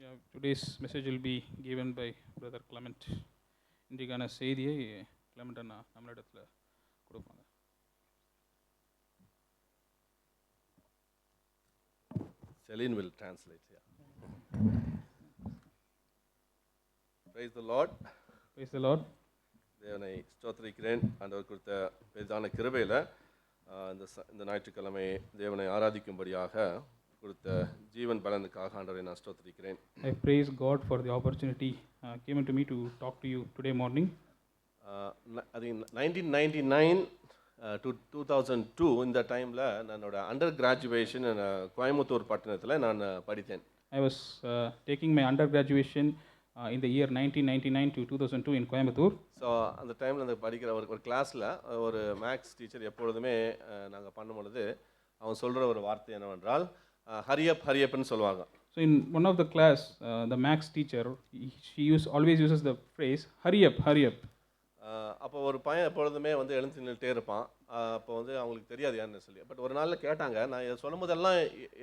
Yeah, today's message will be given by Brother Clement. இன்றைக்கான செய்தியை Clement அண்ணா நம்மளிடத்தில் கொடுப்பாங்க. Celine will translate. Yeah. Praise the Lord. Praise the Lord. தேவனை ஸ்தோத்திரிக்கிறேன். ஆண்டவர் கொடுத்த பெரிதான கிருபையில் இந்த ஞாயிற்றுக்கிழமை தேவனை ஆராதிக்கும்படியாக கொடுத்த ஜீவன் பலனுக்காக ஆண்டவரை நான் ஸ்தோத்திரிக்கிறேன். I praise God for the opportunity given to me to talk to you today morning. அது 1999 to 2002 இந்த டைமில் என்னோட அண்டர் கிராஜுவேஷன் கோயம்புத்தூர் பட்டணத்தில் நான் படித்தேன். I was taking my undergraduation in the year 1999 to 2002 in Coimbatore. So அந்த டைமில் அந்த படிக்கிற ஒரு கிளாஸில் ஒரு மேக்ஸ் டீச்சர் எப்பொழுதுமே நாங்கள் பண்ணும் பொழுது அவன் சொல்கிற ஒரு வார்த்தை என்னவென்றால் ஹரியப்னு சொல்லுவாங்க. So in one of the class, the maths teacher, she always uses the phrase, hurry up, hurry up. அப்போ ஒரு பையன் எப்பொழுதுமே வந்து எழுந்து நின்றுட்டே இருப்பான். அப்போ வந்து அவங்களுக்கு தெரியாது ஏன்னு சொல்லி. பட் ஒரு நாளில் கேட்டாங்க, நான் இதை சொல்லும் போதெல்லாம்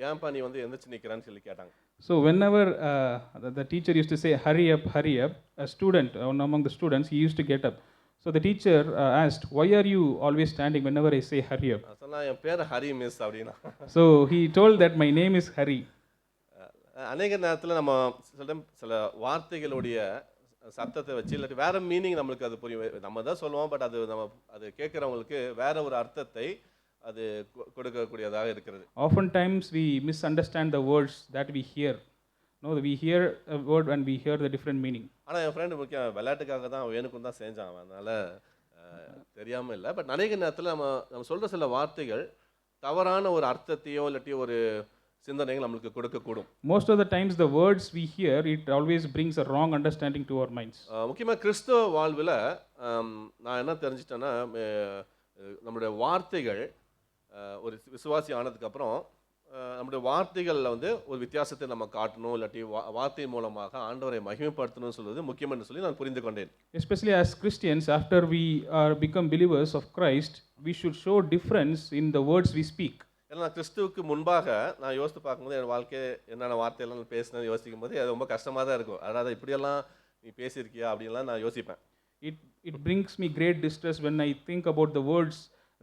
ஏன்பா நீ வந்து எந்திரிச்சு நிற்கிறான்னு சொல்லி கேட்டாங்க. So whenever the teacher used to say, hurry up, a student, one among the students, he used to get up. So the teacher asked, why are you always standing whenever I say hurry up? சொன்னால் என் பேர் Hari miss அப்படின்னா. So he told that my name is Hari. அநேக நேரத்தில் நம்ம சில வார்த்தைகளுடைய சத்தத்தை வச்சு இல்லாட்டி வேற மீனிங் நம்மளுக்கு அது புரியும். நம்ம தான் சொல்லுவோம், பட் அது கேட்குறவங்களுக்கு வேற ஒரு அர்த்தத்தை அது கொடுக்கக்கூடியதாக இருக்கிறது. Oftentimes we misunderstand the words that we hear. No, we hear a word and we hear the different meaning. ஆனால் என் ஃப்ரெண்டு முக்கியம் விளையாட்டுக்காக தான் வேணுக்கும் தான் செஞ்சான், அதனால் தெரியாமல் இல்லை. பட் அநேக நேரத்தில் நம்ம சொல்கிற சில வார்த்தைகள் தவறான ஒரு அர்த்தத்தையோ இல்லாட்டி ஒரு சிந்தனைகள் நம்மளுக்கு கொடுக்கக்கூடும். Most of the times the words we hear, it always brings a wrong understanding to our minds. முக்கியமாக கிறிஸ்தவ வாழ்வில் நான் என்ன தெரிஞ்சிட்டேன்னா, நம்மளுடைய வார்த்தைகள் ஒரு விசுவாசி ஆனதுக்கப்புறம் நம்முடைய வார்த்தைகளில் வந்து ஒரு வித்தியாசத்தை நம்ம காட்டணும், இல்லாட்டி வார்த்தை மூலமாக ஆண்டவரை மகிமைப்படுத்தணும்னு சொல்வது முக்கியம் என்று சொல்லி நான் புரிந்து கொண்டேன். Especially as Christians, after we are become believers of Christ, we should show difference in the words we speak. ஏன்னா நான் கிறிஸ்துவுக்கு முன்பாக நான் யோசித்து பார்க்கும்போது என் வாழ்க்கை என்னென்ன வார்த்தையெல்லாம் நான் பேசினேன் யோசிக்கும் போது அது ரொம்ப கஷ்டமாக தான் இருக்கும். அதாவது இப்படியெல்லாம் நீ பேசியிருக்கியா அப்படின்லாம் நான் யோசிப்பேன். It brings me great distress when I think about the words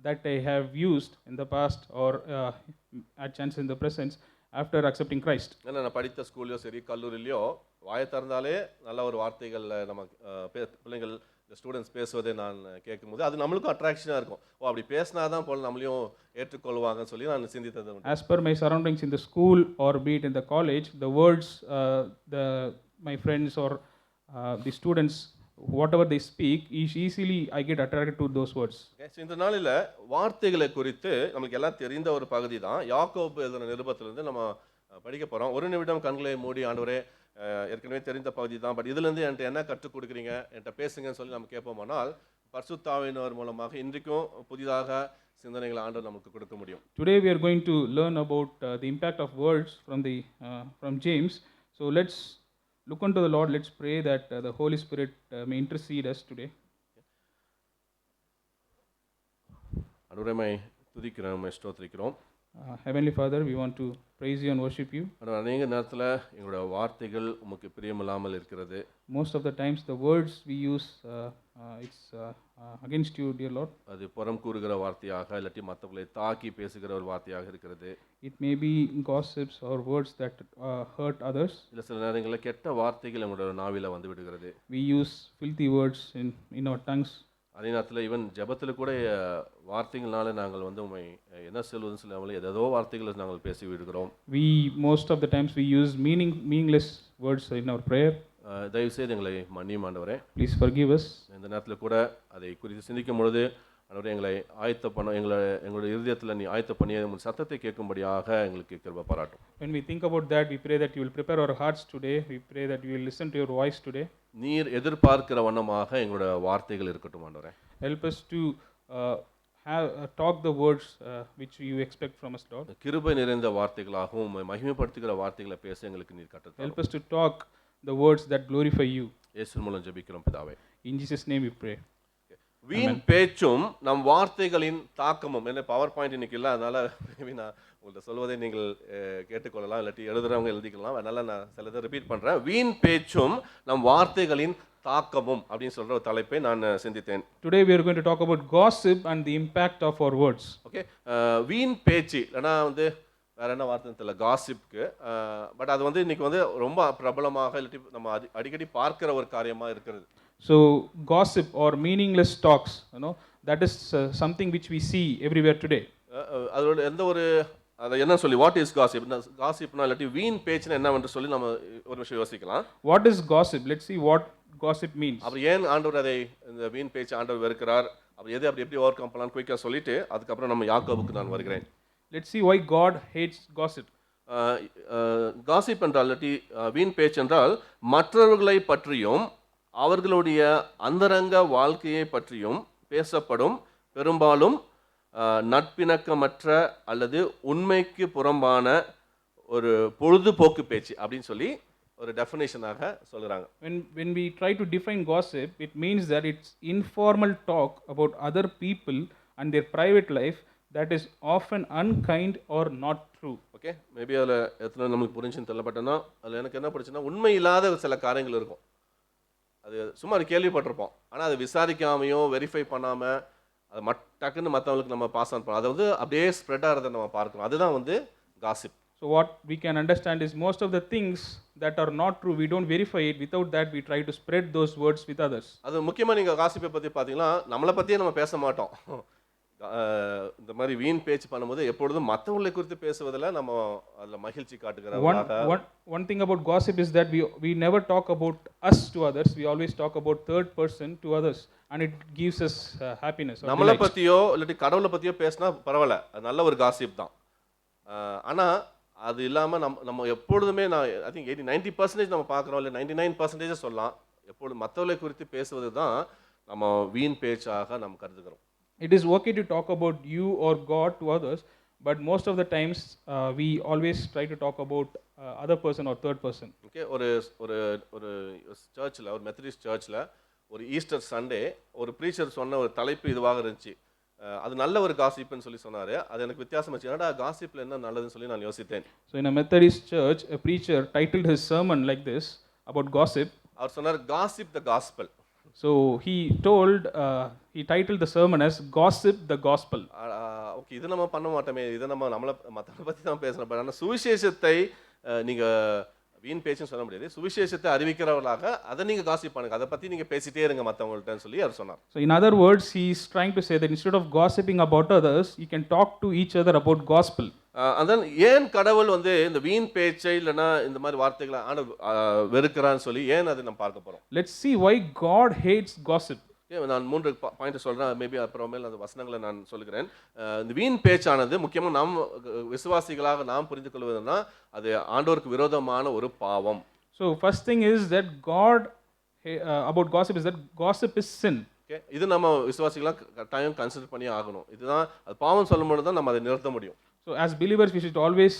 that I have used in the past or at chance in the present after accepting Christ. ஏன்னா நான் படித்த ஸ்கூல்லையோ சரி கல்லூரிலையோ வாயை திறந்தாலே நல்ல ஒரு வார்த்தைகளில் நம்ம பிள்ளைங்கள் இந்த ஸ்டூடெண்ட்ஸ் பேசுவதை நான் கேட்கும்போது அது நம்மளுக்கும் அட்ராக்ஷனாக இருக்கும். அப்படி பேசினா தான் போல் நம்மளையும் ஏற்றுக்கொள்வாங்கன்னு சொல்லி நான் சிந்தித்தது. As per my surroundings in the school or be it in the college, the words my friends or the students, whatever they speak, easily I get attracted to those words. So இந்த நாளில் வார்த்தைகளை குறித்து நமக்கு எல்லாம் தெரிந்த ஒரு பகுதி தான் யாக்கோபு எழுதின நிருபத்திலிருந்து நம்ம படிக்க போகிறோம். ஒரு நிமிடம் கண்களை மூடி ஆண்டவரே, ஏற்கனவே தெரிந்த பகுதி தான், பட் இதுலேருந்து என்கிட்ட என்ன கற்றுக் கொடுக்குறீங்க, என்கிட்ட பேசுங்கன்னு சொல்லி நம்ம கேட்போமானால் பரிசுத்த ஆவியானவர் மூலமாக இன்றைக்கும் புதிதாக சிந்தனைகளை ஆண்டவர் நமக்கு கொடுக்க முடியும். Today we are going to learn about the impact of words from James. So let's look unto the Lord. Let's pray that the Holy Spirit may intercede us today. ஆண்டவரை துதிக்கிறோம், ஸ்தோத்திரிக்கிறோம். Heavenly Father, we want to praise you and worship you. அநேக நேரத்தில் எங்களோட வார்த்தைகள் உமக்கு பிரியமில்லாமல் இருக்கிறது. Most of the times the words we use, it's against you, dear Lord. அது புறம் கூறுகிற வார்த்தையாக இல்லாட்டி மற்றவர்களை தாக்கி பேசுகிற ஒரு வார்த்தையாக இருக்கிறது. It may be gossips or words that hurt others. இல்லை சில நேரங்களில் கெட்ட வார்த்தைகள் எங்களோட நாவில வந்து விடுகிறது. We use filthy words in our tongues. அதே நேரத்தில் ஈவன் ஜெபத்தில் கூட வார்த்தைகள்னால நாங்கள் வந்து உண்மை என்ன சொல்வதுன்னு சொல்லாமல் ஏதோ வார்த்தைகளை நாங்கள் பேசி விடுகிறோம். Most of the times we use meaningless words in our prayer. தயவுசெய்து எங்களை மன்னியும் ஆண்டவரே. Please forgive us. இந்த நேரத்தில் கூட அதை குறித்து சிந்திக்கும் பொழுது ஆண்டவரே எங்களை எங்களுடைய இருதயத்தில் நீ ஆயத்த பண்ணி உங்கள் சத்தத்தை கேட்கும்படியாக எங்களுக்கு கிருபை பாராட்டும். When we think about that, we pray that you will prepare our hearts today. We pray that you will listen to your voice today. நீர் எதிர்பார்க்கிற வண்ணமாக எங்களோட வார்த்தைகள் இருக்கட்டும் ஆண்டவரே. Help us to talk the words which you expect from us, Lord. கிருபை நிறைந்த வார்த்தைகளாகவும் மகிமைப்படுத்துகிற வார்த்தைகளை பேச எங்களுக்கு நீர் கற்றுத் Help us to talk the words that glorify you. இயேசு மூலம் ஜெபிக்கிறோம் பிதாவே. In Jesus' name we pray. வீண் பேச்சும் நம் வார்த்தைகளின் தாக்கமும். என்ன பவர் பாயிண்ட் இன்னைக்கு இல்லை, அதனால மேபி நான் உங்கள்கிட்ட சொல்வதை நீங்கள் கேட்டுக்கொள்ளலாம், இல்லாட்டி எழுதுறவங்க எழுதிக்கலாம். அதனால நான் சிலதை ரிப்பீட் பண்றேன். வீண் பேச்சும் நம் வார்த்தைகளின் தாக்கமும் அப்படின்னு சொல்ற ஒரு தலைப்பை நான் சிந்தித்தேன். Today we are going to talk about gossip and the impact of our words. Okay, வீண் பேச்சு இல்லைன்னா வந்து வேற என்ன வார்த்தைன்னு தெரியல, காசிப்க்கு. பட் அது வந்து இன்னைக்கு வந்து ரொம்ப பிரபலமாக இல்லாட்டி நம்ம அடிக்கடி பார்க்கிற ஒரு காரியமா இருக்கிறது. So gossip or meaningless talks, that is something which we see everywhere today. அதோட எந்த ஒரு அதை என்ன சொல்லி வாட் இஸ் காசிப், காசிப்னா இல்லாட்டி வீண் பேச்சுனா என்னவென்று சொல்லி நம்ம ஒரு விஷயம் யோசிக்கலாம். What is gossip? Let's see what gossip means. அப்புறம் ஏன் ஆண்டவர் அதை இந்த வீண் பேச்சு ஆண்டவர் வெறுக்கிறார், அப்புறம் எது எப்படி ஓவர் கம் பண்ணலாம்னு குயிக்காக சொல்லிட்டு அதுக்கப்புறம் நம்ம யாக்கோபுக்கு நான் வருகிறேன். Let's see why God hates gossip. Gossip என்றால் இல்லாட்டி வீண் பேச்சு என்றால் மற்றவர்களை பற்றியும் அவர்களுடைய அந்தரங்க வாழ்க்கையை பற்றியும் பேசப்படும் பெரும்பாலும் நட்பிணக்கமற்ற அல்லது உண்மைக்கு புறம்பான ஒரு பொழுதுபோக்கு பேச்சு அப்படின்னு சொல்லி ஒரு டெஃபினேஷனாக சொல்கிறாங்க. When we try to define gossip, it means that it's informal talk about other people and their private life that is often unkind or not true. Okay, maybe அதில் எத்தனை நமக்கு புரிஞ்சுன்னு தெரியல. பட் ஆனால் அதில் எனக்கு என்ன பிடிச்சுன்னா உண்மை இல்லாத சில காரியங்கள் இருக்கும். அது சும்மா அது கேள்விப்பட்டிருப்போம், ஆனால் அதை விசாரிக்காமையும் வெரிஃபை பண்ணாமல் அது டக்குன்னு மற்றவங்களுக்கு நம்ம பாஸ் ஆன் பண்ணோம், அதை வந்து அப்படியே ஸ்ப்ரெட் ஆகிறத நம்ம பார்க்கணும். அதுதான் வந்து gossip. So what we can understand is most of the things that are not true, we don't verify it. Without that, we try to spread those words with others. அது முக்கியமாக நீங்கள் காசிப்பை பற்றி பார்த்தீங்கன்னா நம்மளை பற்றியே நம்ம பேச மாட்டோம். இந்த மாதிரி வீண் பேச்சு பண்ணும்போது எப்பொழுதும் மற்றவங்களை குறித்து பேசுவதில் நம்ம அதில் மகிழ்ச்சி காட்டுகிறோம். One thing about gossip is that we never talk about us to others. We always talk about third person to others, and it gives us happiness. நம்மளை பற்றியோ இல்லாட்டி கடவுளை பற்றியோ பேசினா பரவாயில்ல, அது நல்ல ஒரு காசிப் தான். ஆனால் அது இல்லாமல் நம்ம எப்பொழுதுமே நான் ஐ திங்க் 90% நம்ம பார்க்குறோம், இல்லை 99% சொல்லலாம், எப்பொழுதும் மற்றவர்களை குறித்து பேசுவது தான் நம்ம வீண் பேச்சாக நம்ம கருதுகிறோம். It is okay to talk about you or God to others, but most of the times we always try to talk about other person or third person. Okay, ஒரு ஒரு ஒரு சர்ச்சில், ஒரு மெத்தடிஸ்ட் சர்ச்சில் ஒரு ஈஸ்டர் சண்டே ஒரு preacher சொன்ன ஒரு தலைப்பு இதுவாக இருந்துச்சு. அது நல்ல ஒரு காசிப்னு சொல்லி சொன்னார். அது எனக்கு வித்தியாசம் வச்சு, என்னடா காசிப்பில் என்ன நல்லதுன்னு சொல்லி நான் யோசித்தேன். So in a Methodist church, a preacher titled his sermon like this about gossip. அவர் சொன்னார் gossip the gospel. So he titled the sermon as Gossip the Gospel. Okay, இது நம்ம பண்ண மாட்டோமே, இதை நம்மளை மற்றவங்களை பற்றி தான் பேசுகிறோம். பட் ஆனால் சுவிசேஷத்தை நீங்கள் வீண் பேச்சுன்னு சொல்ல முடியாது, சுவிசேஷத்தை அறிவிக்கிறவர்களாக அதை நீங்கள் காசிப் பண்ணுங்க, அதை பற்றி நீங்கள் பேசிட்டே இருங்க மற்றவங்கள்ட்டன்னு சொல்லி அவர் சொன்னார். So in other words, he is trying to say that instead of gossiping about others, you can talk to each other about gospel. அதான் ஏன் கடவுள் வந்து இந்த வீண் பேச்சை இல்லைன்னா இந்த மாதிரி வார்த்தைகளை வெறுக்கிறான்னு சொல்லி ஏன் அதை நம்ம பார்க்க போகிறோம். Let's see why God hates gossip. நான் 3 பாயிண்ட் சொல்கிறேன், மேபி அப்புறமேல் அந்த வசனங்களை நான் சொல்கிறேன். இந்த வீண் பேச்சானது முக்கியமாக நாம் விசுவாசிகளாக நாம் புரிந்து கொள்வதுன்னா அது ஆண்டவருக்கு விரோதமான ஒரு பாவம். So first thing is that about gossip is that gossip is sin. Okay, இது நம்ம விசுவாசிகளாக கட்டாயம் கன்சிடர் பண்ணி ஆகணும். இதுதான் அது பாவம் சொல்லும்போது தான் நம்ம அதை நிறுத்த முடியும். So as believers we should always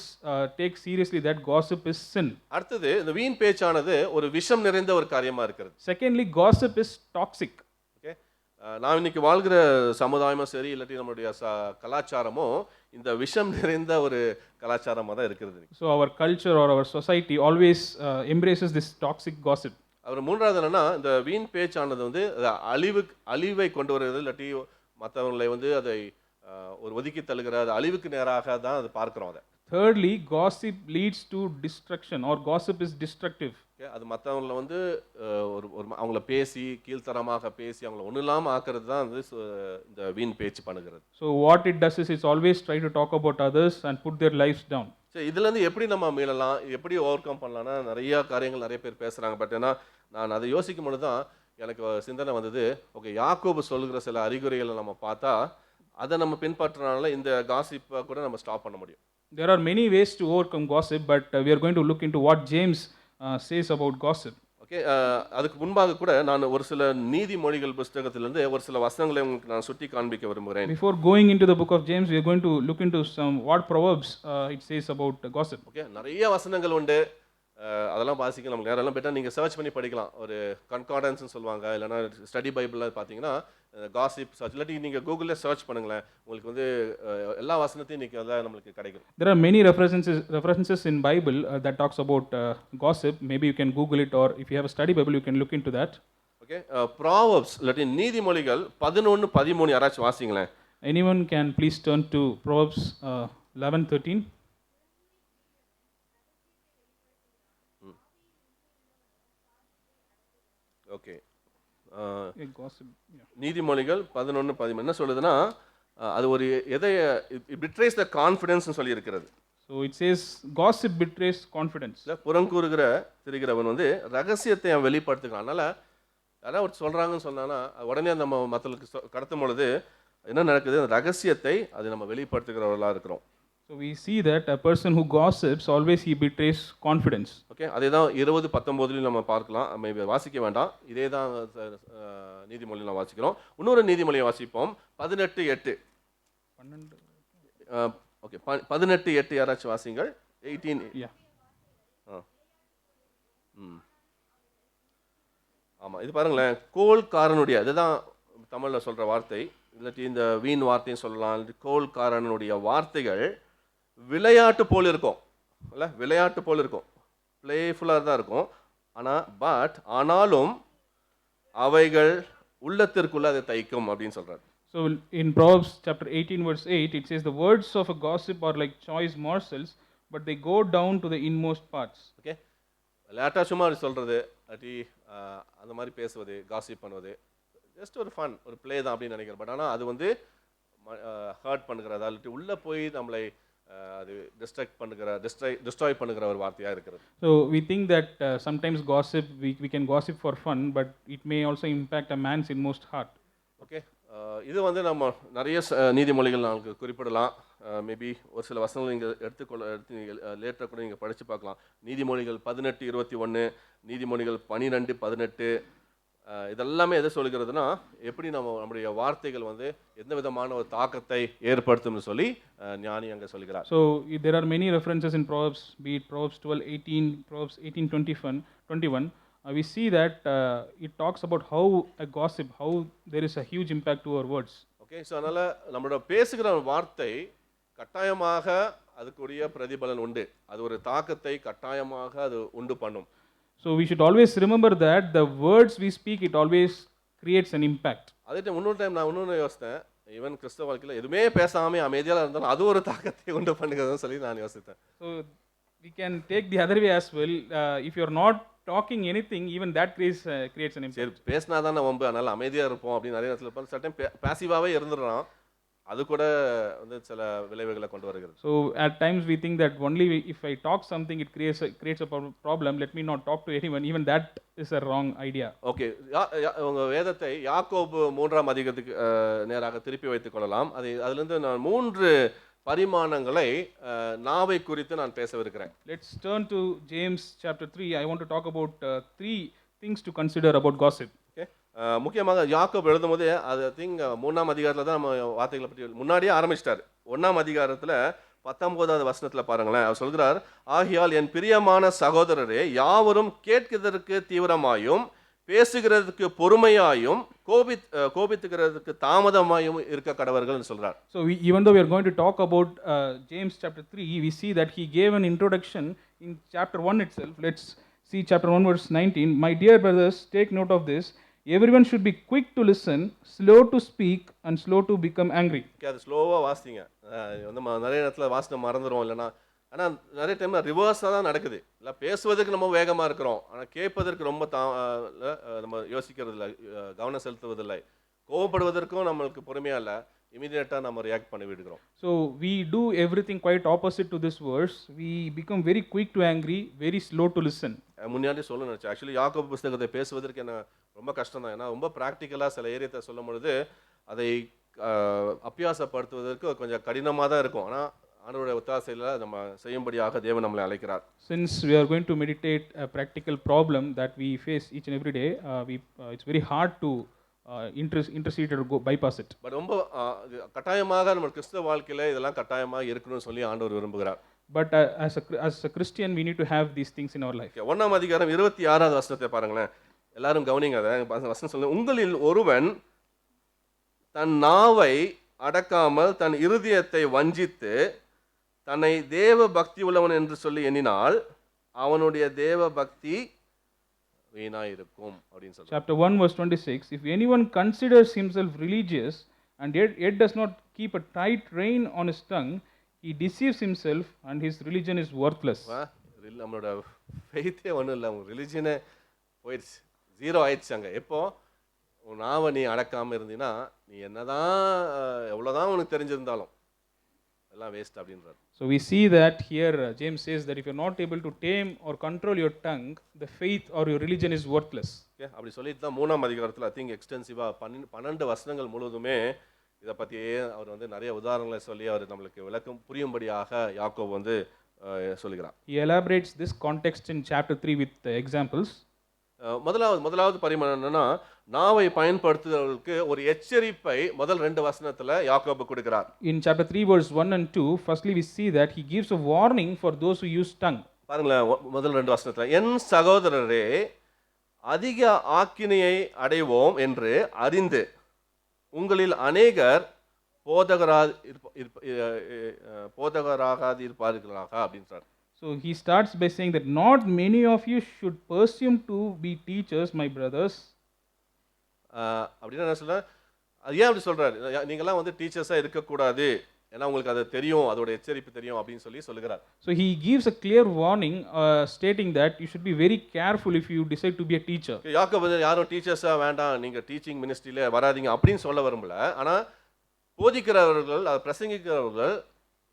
take seriously that gossip is sin. அடுத்தது இந்த வீண் பேச்சானது ஒரு விஷம் நிறைந்த ஒரு காரியமா இருக்கிறது. Secondly, gossip is toxic. Okay, நான் இன்னைக்கு வாழ்கிற சமுதாயமும் சரி இல்லாட்டி நம்மளுடைய கலாச்சாரமும் இந்த விஷம் நிறைந்த ஒரு கலாச்சாரமாக தான் இருக்கிறது. So our culture or our society always embraces this toxic gossip. அவர் மூன்றாவது என்னன்னா இந்த வீண் பேச்சானது வந்து அழிவை கொண்டு வருகிறது, இல்லாட்டி மற்றவங்களை வந்து அதை ஒரு ஒதுக்கி தள்ளுகிற அழிவுக்கு நேராக தான் அது பார்க்கிறோம். அதை thirdly, gossip leads to destruction or gossip is destructive. அது மற்றவங்களை வந்து ஒரு அவங்கள பேசி கீழ்த்தரமாக பேசி அவங்கள ஒன்றும் இல்லாமல் ஆக்கிறது தான் வந்து இந்த வீண் பேச்சு பண்ணுகிறது. So what it does is it's always try to talk about others and put their lives down. சரி, இதுலேருந்து எப்படி நம்ம மீளலாம், எப்படி ஓவர் கம் பண்ணலாம்னா நிறைய காரியங்கள் நிறைய பேர் பேசுகிறாங்க. பட் ஏன்னா நான் அதை யோசிக்கும் பொழுது தான் எனக்கு சிந்தனை வந்தது. ஓகே, யாக்கோபு சொல்கிற சில அறிகுறிகளை நம்ம பார்த்தா அதை நம்ம பின்பற்றினால இந்த காசிப்பை கூட நம்ம ஸ்டாப் பண்ண முடியும். There are many ways to overcome gossip, but we are going to look into what James says about gossip. Okay, அதுக்கு முன்பாக கூட நான் ஒரு சில நீதிமொழிகள் புத்தகத்திலிருந்து ஒரு சில வசனங்களை உங்களுக்கு நான் சுட்டி காண்பிக்க விரும்புகிறேன். Before going into the book of James, we are going to look into some what proverbs it says about gossip. Okay, நிறைய வசனங்கள் உண்டு. அதெல்லாம் வாசிக்க நமக்கு நேரம் பெட்டர் நீங்கள் சர்ச் பண்ணி படிக்கலாம். ஒரு கன்கார்டன்ஸ்னு சொல்லுவாங்க, இல்லைனா ஸ்டடி பைபிளில் பார்த்தீங்கன்னா காசிப் சர்ச் இல்லாட்டி நீங்கள் கூகுளில் சர்ச் பண்ணுங்களேன், உங்களுக்கு வந்து எல்லா வசனத்தையும் இன்றைக்கி அதான் நம்மளுக்கு கிடைக்கும். There are many references in Bible that talks about gossip. Maybe you can Google it, or if you have a study Bible, you can look into that. Okay, Proverbs இல்லாட்டி நீதிமொழிகள் 11:13 யாராச்சும் வாசிங்களேன். Anyone can please turn to Proverbs 11:13. Okay, Gossip. Yeah. நீதிமொழிகள் 11:13 என்ன சொல்லுதுன்னா, அது ஒரு எதை பிட்ரேஸ் த கான்ஃபிடன்ஸ்னு சொல்லி இருக்கிறது. So it says, gossip betrays confidence. இல்லை, புறங்கூறுகிற திரிகிறவன் வந்து ரகசியத்தை அவன் வெளிப்படுத்துகிறான். அதனால் யாராவது ஒரு சொல்கிறாங்கன்னு சொன்னான்னா உடனே நம்ம மற்றவங்களுக்கு கடத்தும் பொழுது என்ன நடக்குது, அந்த ரகசியத்தை அது நம்ம வெளிப்படுத்துகிறவர்களாக இருக்கிறோம். So we see that a person who gossips, always he betrays confidence. Okay, அதே தான் 20:19 நம்ம பார்க்கலாம். நம்ம வாசிக்க வேண்டாம், இதே தான் நீதிமொழியில் நான் வாசிக்கிறோம். இன்னொரு நீதிமொழியை வாசிப்போம், 18:8. ஓகே, 18:8 யாராச்சும் வாசிங்கள். 18. Yeah. ஆமாம், இது பாருங்களேன், கோல்காரனுடைய, இதுதான் தமிழில் சொல்கிற வார்த்தை, இல்லாட்டி இந்த வீண் வார்த்தைன்னு சொல்லலாம். கோல்காரனுடைய வார்த்தைகள் விளையாட்டு போல் இருக்கும், இல்லை, விளையாட்டு போல் இருக்கும், பிளேஃபுல்லாக தான் இருக்கும். ஆனாலும் அவைகள் உள்ளத்திற்குள்ள அதை தைக்கும் அப்படின்னு சொல்கிறார். So in Proverbs chapter 18 verse 8, it says, the words of a gossip are like choice morsels, but they go down to the inmost parts. Okay, விளையாட்டாக சும்மா சொல்கிறது, அட்டி அந்த மாதிரி பேசுவது, காசிப் பண்ணுவது ஜஸ்ட் ஒரு ஃபன், ஒரு ப்ளே தான் அப்படின்னு நினைக்கிறேன். பட் ஆனால் அது வந்து ஹர்ட் பண்ணுகிறதா இல்லாட்டி உள்ளே போய் நம்மளை அது டிஸ்ட்ராய் பண்ணுகிற ஒரு வார்த்தையாக இருக்கிறது. So we think that sometimes gossip, we can gossip for fun, but it may also impact a man's inmost heart. Okay, இது வந்து நம்ம நிறைய நீதிமொழிகள் நமக்கு குறிப்பிடலாம். மேபி ஒரு சில வசனங்கள் நீங்கள் எடுத்து லேட்டராக கூட நீங்கள் படித்து பார்க்கலாம். நீதிமொழிகள் 18:21, நீதிமொழிகள் 12:18, இதெல்லாமே எதை சொல்கிறதுனா, எப்படி நம்முடைய வார்த்தைகள் வந்து எந்த விதமான ஒரு தாக்கத்தை ஏற்படுத்தும்னு சொல்லி ஞானி அங்கே சொல்கிறார். So there are many references in Proverbs, be it Proverbs 12:18, Proverbs 18:21. We see that it talks about how a gossip, how there is a huge impact to our words. Okay, so அதனால் நம்மளோட பேசுகிற வார்த்தை கட்டாயமாக அதுக்குரிய பிரதிபலன் உண்டு, அது ஒரு தாக்கத்தை கட்டாயமாக அது உண்டு பண்ணும். So we should always remember that the words we speak, it always creates an impact. அதே டைம் இன்னொரு டைம் நான் இன்னொன்று யோசித்தேன், ஈவன் கிறிஸ்தவ வாழ்க்கையில் எதுவுமே பேசாமல் அமைதியாக இருந்தாலும் அது ஒரு தாக்கத்தை உண்டு பண்ணுகிறதுன்னு சொல்லி நான் யோசித்தேன். So we can take the other way as well. If you are not talking anything, even that creates an impact. சரி, பேசினா தானே வம்பு, அதனால் அமைதியாக இருப்போம் அப்படின்னு நிறைய இடத்துல இருப்போம். சட்டம் பேசிவாகவே இருந்துடுறான், அது கூட வந்து சில விளைவுகளை கொண்டு வருகிறது. So at times we think that only if I talk something, it creates a problem. Let me not talk to anyone. Even that is a wrong idea. Okay, உங்கள் வேதத்தை யாக்கோபு 3ஆம் அதிகாரத்துக்கு நேராக திருப்பி வைத்துக் கொள்ளலாம். அதிலிருந்து நான் 3 பரிமாணங்களை நாவை குறித்து நான் பேசவிருக்கிறேன். Let's turn to James chapter 3. I want to talk about 3 things to consider about gossip. Okay, முக்கியமாக யாக்கோபு எழுதும்போது அது திங்க் 3ஆம் அதிகாரத்தில் தான் நம்ம வார்த்தைகளை பற்றி முன்னாடியே ஆரம்பிச்சிட்டார். 1ஆம் அதிகாரத்தில் 19வது வசனத்தில் பாருங்களேன், அவர் சொல்கிறார், ஆகையால் என் பிரியமான சகோதரரே, யாவரும் கேட்கிறதற்கு தீவிரமாயும் பேசுகிறதுக்கு பொறுமையாயும் கோபித்துக்கிறதுக்கு தாமதமாயும் இருக்க கடவர்கள்னு சொல்றார். So even though we are going to talk about James chapter 3, we see that he gave an introduction in chapter 1 itself. Let's see chapter 1 verse 19. My dear brothers, take note of this. Everyone should be quick to listen, slow to speak, and slow to become angry. அது ஸ்லோவாக வாசிங்க. வந்து நிறைய இடத்துல வாசிக்க மறந்துடும், இல்லைன்னா ஆனால் நிறைய டைம் ரிவர்ஸாக தான் நடக்குது. இல்லை, பேசுவதற்கு நம்ம வேகமாக இருக்கிறோம், ஆனால் கேட்பதற்கு ரொம்ப நம்ம யோசிக்கிறதில்லை, கவனம் செலுத்துவதில்லை. கோவப்படுவதற்கும் நம்மளுக்கு பொறுமையாக இல்லை, இமீடியட்டாக நம்ம ரியாக்ட் பண்ணி விடுகிறோம். So we do everything quite opposite to this verse. We become very quick to angry, very slow to listen. முன்னாடி சொல்ல நினச்சேன், ஆக்சுவலி யாக்கோபு புஸ்தகத்தை பேசுவதற்கு என்ன ரொம்ப கஷ்டம் தான். ஏன்னா ரொம்ப ப்ராக்டிக்கலாக சில ஏரியத்தை சொல்லும் பொழுது அதை அபியாசப்படுத்துவதற்கு கொஞ்சம் கடினமாக தான் இருக்கும். ஆனால் ஆண்டவருடைய ஒத்தாசையில் நம்ம செய்யும்படியாக தேவன் நம்மளை அழைக்கிறார். Since we are going to meditate a practical problem that we face each and every day, it's very hard to intercede or go bypass it. But ரொம்ப கட்டாயமாக நம்ம கிறிஸ்தவ வாழ்க்கையில் இதெல்லாம் கட்டாயமாக இருக்கணும்னு சொல்லி ஆண்டவர் விரும்புகிறார். But as a Christian, we need to have these things in our life. 1ஆம் அதிகாரம் 26வது வசனத்தை பாருங்களேன், எல்லாரும் கவனிங்க. அதை வசனம் சொல்லுங்க, உங்களில் ஒருவன் தன் நாவை அடக்காமல் தன் இருதயத்தை வஞ்சித்து தன்னை தேவ பக்தி உள்ளவன் என்று சொல்லி எண்ணினால் அவனுடைய தேவ பக்தி வீணாயிருக்கும் அப்படின்னு சொல்றார். Chapter 1, verse 26. If anyone considers himself religious and yet does not keep a tight rein on his tongue, he deceives himself and his religion is worthless. நம்மளோட ஃபெய்த்தே ஒன்றும் இல்லை, அவங்க ரிலிஜனே போயிடுச்சு, ஜீரோ ஆயிடுச்சு அங்கே. எப்போ உன் நாவை நீ அடக்காமல் இருந்தீங்கன்னா நீ என்னதான் எவ்வளோதான் உனக்கு தெரிஞ்சிருந்தாலும் எல்லாம் வேஸ்ட் அப்படின்றார். So we see that here James says that if you're not able to tame or control your tongue, the faith or your religion is worthless. Okay, அப்படி சொல்லிட்டு தான் 3ஆம் அதிகாரத்தில் ஐ திங்க் எக்ஸ்டென்சிவாக 12 வசனங்கள் முழுவதுமே இதை பற்றியே அவர் வந்து நிறைய உதாரணங்களை சொல்லி அவர் நம்மளுக்கு விளக்கம் புரியும்படியாக யாக்கோபு வந்து சொல்லுகிறார். He elaborates this context in chapter 3 with examples. முதலாவது பரிமாணம் என்னன்னா, நாவை பயன்படுத்துவதற்கு ஒரு எச்சரிப்பை முதல் 2 வசனத்துல யாக்கோபு கொடுக்கிறார். In chapter 3 verse 1 and 2, firstly we see that he gives a warning for those who use tongue. பாருங்களேன், முதல் 2 வசனத்துல என் சகோதரரே அதிக ஆக்கினையை அடைவோம் என்று அறிந்து உங்களில் அநேகர் போதகராக இருப்பார்களாக அப்படின்றார். So he starts by saying that not many of you should presume to be teachers, my brothers. அப்படின்னு என்ன சொல்ல, அது ஏன் அப்படி சொல்றாரு, நீங்களாம் வந்து டீச்சர்ஸாக இருக்கக்கூடாது, ஏன்னா உங்களுக்கு அது தெரியும், அதோட எச்சரிப்பு தெரியும் அப்படின்னு சொல்லுகிறார். So he gives a clear warning stating that you should be very careful if you decide to be a teacher. யாக்கோபு யாரும் டீச்சர்ஸாக வேண்டாம், நீங்கள் டீச்சிங் மினிஸ்ட்ரியில் வராதிங்க அப்படின்னு சொல்ல விரும்பல. ஆனால் போதிக்கிறவர்கள், பிரசங்கிக்கிறவர்கள்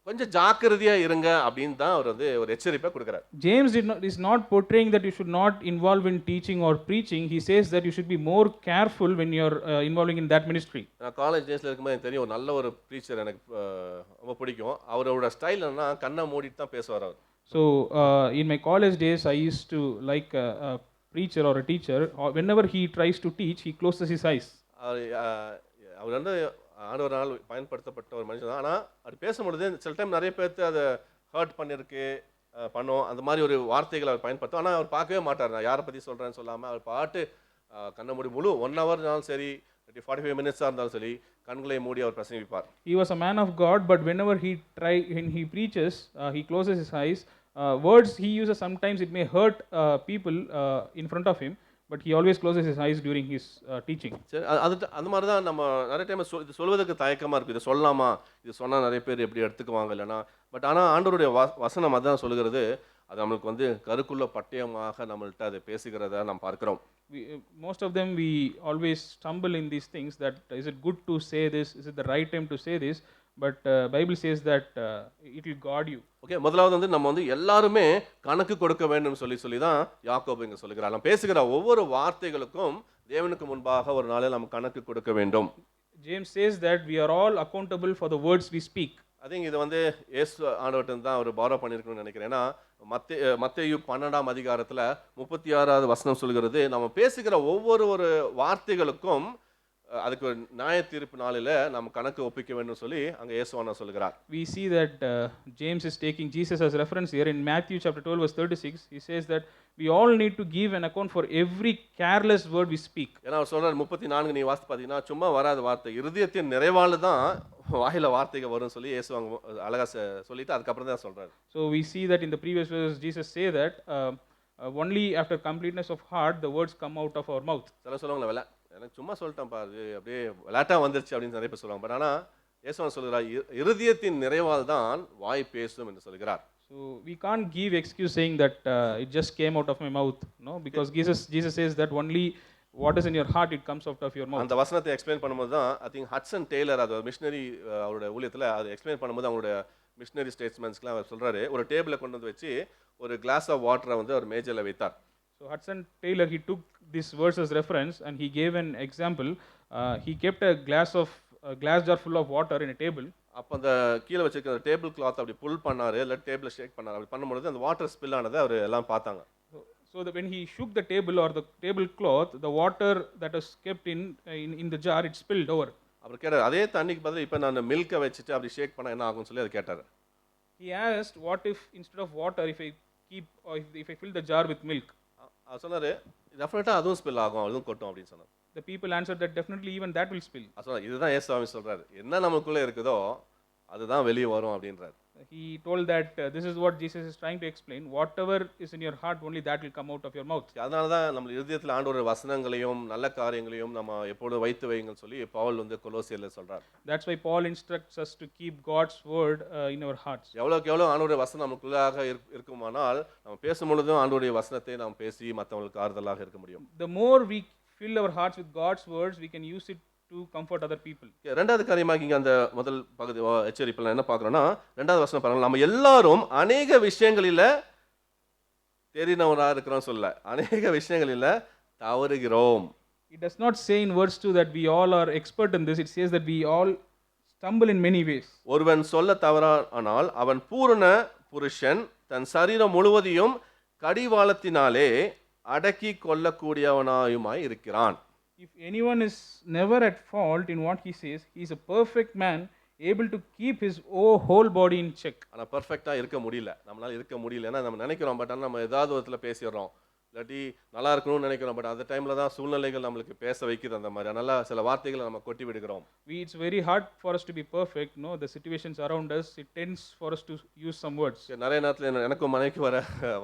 கொஞ்சம் ஜாக்கிரதையா இருங்க அப்படின்னு தான் அவர் வந்து ஒரு எச்சரிப்பை கொடுக்கிறார். James is not portraying that you should not involve in teaching or preaching. He says that you should be more careful when you are involving in that ministry. நான் காலேஜ் டேஸ்ல இருக்கும்போது எனக்கு தெரியும், ஒரு நல்ல ஒரு ப்ரீச்சர் எனக்கு ரொம்ப பிடிக்கும். அவரோட ஸ்டைல் என்னன்னா கண்ணை மூடிட்டு தான் பேசுவார் அவர். So in my college days I used to like a preacher or a teacher, whenever he tries to teach he closes his eyes. அவர் வந்து ஆண்டவரால் பயன்படுத்தப்பட்ட ஒரு மனுஷன் தான். ஆனால் அது பேசும்பொழுது சில டைம் நிறைய பேர்த்து அதை ஹர்ட் பண்ணியிருக்கு, பண்ணோம், அந்த மாதிரி ஒரு வார்த்தைகளை அவர் பயன்படுத்தும். ஆனால் அவர் பார்க்கவே மாட்டார், நான் யாரை பற்றி சொல்கிறேன்னு சொல்லாமல் அவர் பாட்டு கண்ணை மூடி முழு 1 hour இருந்தாலும் சரி, 45 minutes இருந்தாலும் சரி, கண்களை மூடி அவர் பிரசங்கிப்பார். He was a man of God, but whenever when he preaches, he closes his eyes. Words he uses sometimes it may hurt people in front of him, but he always closes his eyes during his teaching. சரி, அந்த மாதிரி தான் நம்ம நிறைய time இது சொல்வதற்கு தயக்கமாக இருக்குது, இது சொல்லலாமா, இது சொன்னால் நிறைய பேர் எப்படி எடுத்துக்குவாங்க இல்லைன்னா. பட் ஆனால் ஆண்டவருடைய வசனம் அதான் சொல்லுகிறது, அது நம்மளுக்கு வந்து கருக்குள்ள பட்டயமாக நம்மள்கிட்ட அதை பேசுகிறத நாம் பார்க்கிறோம். Most of them we always stumble in these things, that is it good to say this, is it the right time to say this, but Bible says that it will guard you. Okay, முதலாவது வந்து நம்ம வந்து எல்லாருமே கணக்கு கொடுக்க வேண்டும் சொல்லி தான் யாக்கோபு இங்கே சொல்லுகிறார். நம்ம பேசுகிற ஒவ்வொரு வார்த்தைகளுக்கும் தேவனுக்கு முன்பாக ஒரு நாளில் நம்ம கணக்கு கொடுக்க வேண்டும். James says that we are all accountable for the words we speak. I think இது வந்து இயேசு ஆண்டவர்கிட்ட தான் அவர் பாரோ பண்ணியிருக்கணும்னு நினைக்கிறேன். ஏன்னா மத்தேயு 12ஆம் அதிகாரத்தில் 36வது வசனம் சொல்கிறது, நம்ம பேசுகிற ஒவ்வொரு வார்த்தைகளுக்கும் அதுக்கு ஒரு நியாய தீர்ப்பு நாளில் நம்ம கணக்கு ஒப்பிக்க வேண்டும் சொல்லி அங்கே இயேசுவான சொல்கிறார். We see that James is taking Jesus as reference here in Matthew chapter 12 verse 36. He says that we all need to give an account for every careless word we speak. ஏன்னா அவர் சொல்றார் 34 நீ வாசித்து பார்த்தீங்கன்னா சும்மா வராத வார்த்தை, இருதயத்தின் நிறைவால தான் வாயில வார்த்தைகள் வரும் சொல்லி இயேசு அழகா சொல்லிட்டு அதுக்கப்புறம் தான் சொல்றாரு. So we see that in the previous verses Jesus say that only after completeness of heart the words come out of our mouth. சில சொல்லுவாங்களே, எனக்கு சும்மா சொல்லிட்டேன் பாரு, அப்படியே விளையாட்டா வந்துருச்சு அப்படின்னு நிறைய பேர் சொல்லுவாங்க. பட் ஆனால் இயேசுவான் சொல்கிறார், இருதயத்தின் நிறைவால் தான் வாய் பேசும் என்று சொல்கிறார். So we can't give excuse saying that it just came out of my mouth, no, because Jesus says that only what is in your heart it comes out of your mouth. அந்த வசனத்தை explain பண்ணும்போது தான் I think Hatsun Taylor, அது missionary அவருடைய ஊழியத்தில் அதை explain பண்ணும்போது அவங்களுடைய மிஷனரி ஸ்டேட்ஸ்மென்ட்ஸ்க்குலாம் அவர் சொல்கிறாரு, ஒரு டேபிளை கொண்டு வந்து வச்சு ஒரு கிளாஸ் ஆஃப் வாட்டரை வந்து அவர் மேஜையில் வைத்தார். So Hudson Taylor, he took this verse as reference and he gave an example. He kept a glass jar full of water in a table. அப்போ அந்த கீழே வச்சிருக்கிற டேபிள் கிளாத் அப்படி புல் பண்ணாரு, இல்லை டேபிளை ஷேக் பண்ணார். அப்படி பண்ணும்பொழுது அந்த வாட்டர் ஸ்பில் ஆனதை அவர் எல்லாம் பார்த்தாங்க. So that when he shook the table or the tablecloth, the water that was kept in the jar, it spilled over. அவர் கேட்டார், அதே தண்ணிக்கு பதில் இப்போ நான் மில்கை வச்சுட்டு அப்படி ஷேக் பண்ணால் என்ன ஆகும்னு சொல்லி அதை கேட்டார். He asked, what if instead of water, if I fill the jar with milk? அவர் சொன்னார், டெஃபினட்டாக அதுவும் ஸ்பில் ஆகும், அதுவும் கொட்டும் அப்படின்னு சொன்னார். The people answered that definitely even that will spill. இதுதான் இயேசுவாமி சொல்றாரு, என்ன நமக்குள்ள இருக்குதோ அதுதான் வெளியே வரும் அப்படின்றாரு. He told that this is what Jesus is trying to explain. Whatever is in your heart, only that will come out of your mouth. அதனால தான் நம்ம இருதயத்தில் ஆண்டவருடைய வசனங்களையும் நல்ல காரியங்களையும் நம்ம எப்பொழுதும் வைத்து வைங்கன்னு சொல்லி பவுல் வந்து கொலோசியர்ல சொல்றார். That's why Paul instructs us to keep God's word in our hearts. எவ்வளவுக்கு எவ்வளவு ஆண்டவருடைய வசனம் நமக்குள்ளாக இருக்குமானால் நம்ம பேசும் பொழுதும் ஆண்டவருடைய வசனத்தை நாம் பேசி மற்றவங்களுக்கு ஆறுதலாக இருக்க முடியும். The more we fill our hearts with God's words, we can use it to comfort other people. ரெண்டாவது காரியமாக இங்க அந்த முதல் பகுதி எச்சரிப்பில் என்ன பார்க்குறோம்னா, ரெண்டாவது வசனம் பாருங்க, நம்ம எல்லாரும் அநேக விஷயங்களில தெரிந்தவராக இருக்கிறோம் சொல்ல, அநேக விஷயங்களில தவறுகிறோம். It does not say in verse 2 that we all are expert in this. It says that we all stumble in many ways. ஒருவன் சொல்ல தவறானால் அவன் பூரண புருஷன் தன் சரீரம் முழுவதையும் கடிவாளத்தினாலே அடக்கி கொள்ளக்கூடியவனாயுமாய் இருக்கிறான். If anyone is never at fault in what he says, he is a perfect man, able to keep his whole body in check. ஆனால் பர்ஃபெக்டாக இருக்க முடியல, நம்மளால இருக்க முடியல. ஏன்னா நம்ம நினைக்கிறோம், பட் ஆனால் நம்ம ஏதாவது விதத்தில் பேசிடுறோம், இல்லாட்டி நல்லா இருக்கணும்னு நினைக்கிறோம், பட் அந்த டைமில் தான் சூழ்நிலைகள் நம்மளுக்கு பேச வைக்குது அந்த மாதிரி. அதனால சில வார்த்தைகளை நம்ம கொட்டி விடுகிறோம். It's very hard for us to be perfect. No, the situations around us, it tends for us to use some words. நிறைய நேரத்தில் எனக்கும் மனைவிக்கு வர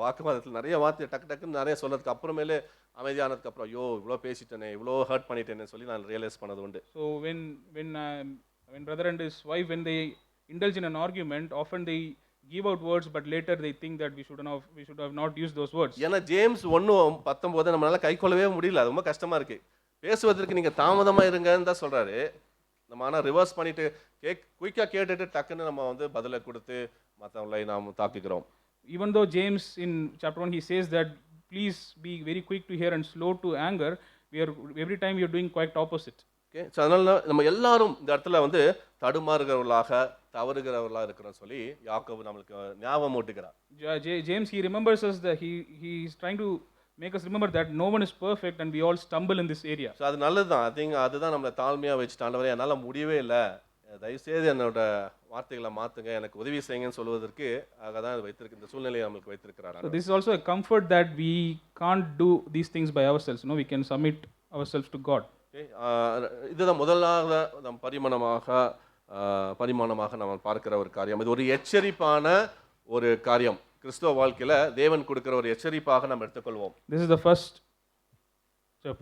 வாக்குவாதத்தில் நிறைய வார்த்தை டக்கு டக்குன்னு நிறைய சொன்னதுக்கு அப்புறமேலே அமைதியானதுக்கு அப்புறம் ஐயோ இவ்வளோ பேசிட்டேனே, இவ்வளோ ஹர்ட் பண்ணிட்டேன்னு சொல்லி நான் ரியலைஸ் பண்ணது உண்டு. So when brother and his wife, when they indulge in an argument, often they give out words, but later they think that we should have not used those words. ஏன்னா James 1:19 நம்மளால கை கொள்ளவே முடியல, அது ரொம்ப கஷ்டமா இருக்கு. பேசுவதற்கு நீங்க தாமதமா இருங்கன்னு தான் சொல்றாரு. நம்ம ஆனால் ரிவர்ஸ் பண்ணிட்டு குயிக்காக கேட்டுட்டு டக்குன்னு நம்ம வந்து பதிலை கொடுத்து மற்றவங்களை நாம் தாக்குகிறோம். Even though James in chapter 1 he says that please be very quick to hear and slow to anger, every time we are doing quite opposite. Okay, so அதனால நம்ம எல்லாரும் இந்த இடத்துல வந்து தடுமாறுகிறவர்களாக தவறுகிறவர்களாக இருக்கிறோம் சொல்லி யாக்கோபு நம்மளுக்கு ஞாபகம் ஊட்டுகிறார். James he remembers us that he is trying to make us remember that no one is perfect and we all stumble in this area. So அது நல்லது தான். ஐ திங்க் அதுதான் நம்மளை தாழ்மையாக வச்சுட்டு ஆண்டவரே என்னால் முடியவே இல்லை, தயவுசெய்து என்னோட வார்த்தைகளை மாற்றுங்க, எனக்கு உதவி செய்யுங்கன்னு சொல்வதற்கு ஆக தான் வைத்திருக்கு, இந்த சூழ்நிலையை நம்மளுக்கு வைத்திருக்கிறார். So this is also a comfort that we can't do these things by ourselves. No, we can submit ourselves to God. இதுதான் முதலாக நம் பரிமாணமாக நம்ம பார்க்கிற ஒரு காரியம். இது ஒரு எச்சரிப்பான ஒரு காரியம். கிறிஸ்துவ வாழ்க்கையில தேவன் கொடுக்கிற ஒரு எச்சரிப்பாக நம்ம எடுத்துக்கொள்வோம். This is the first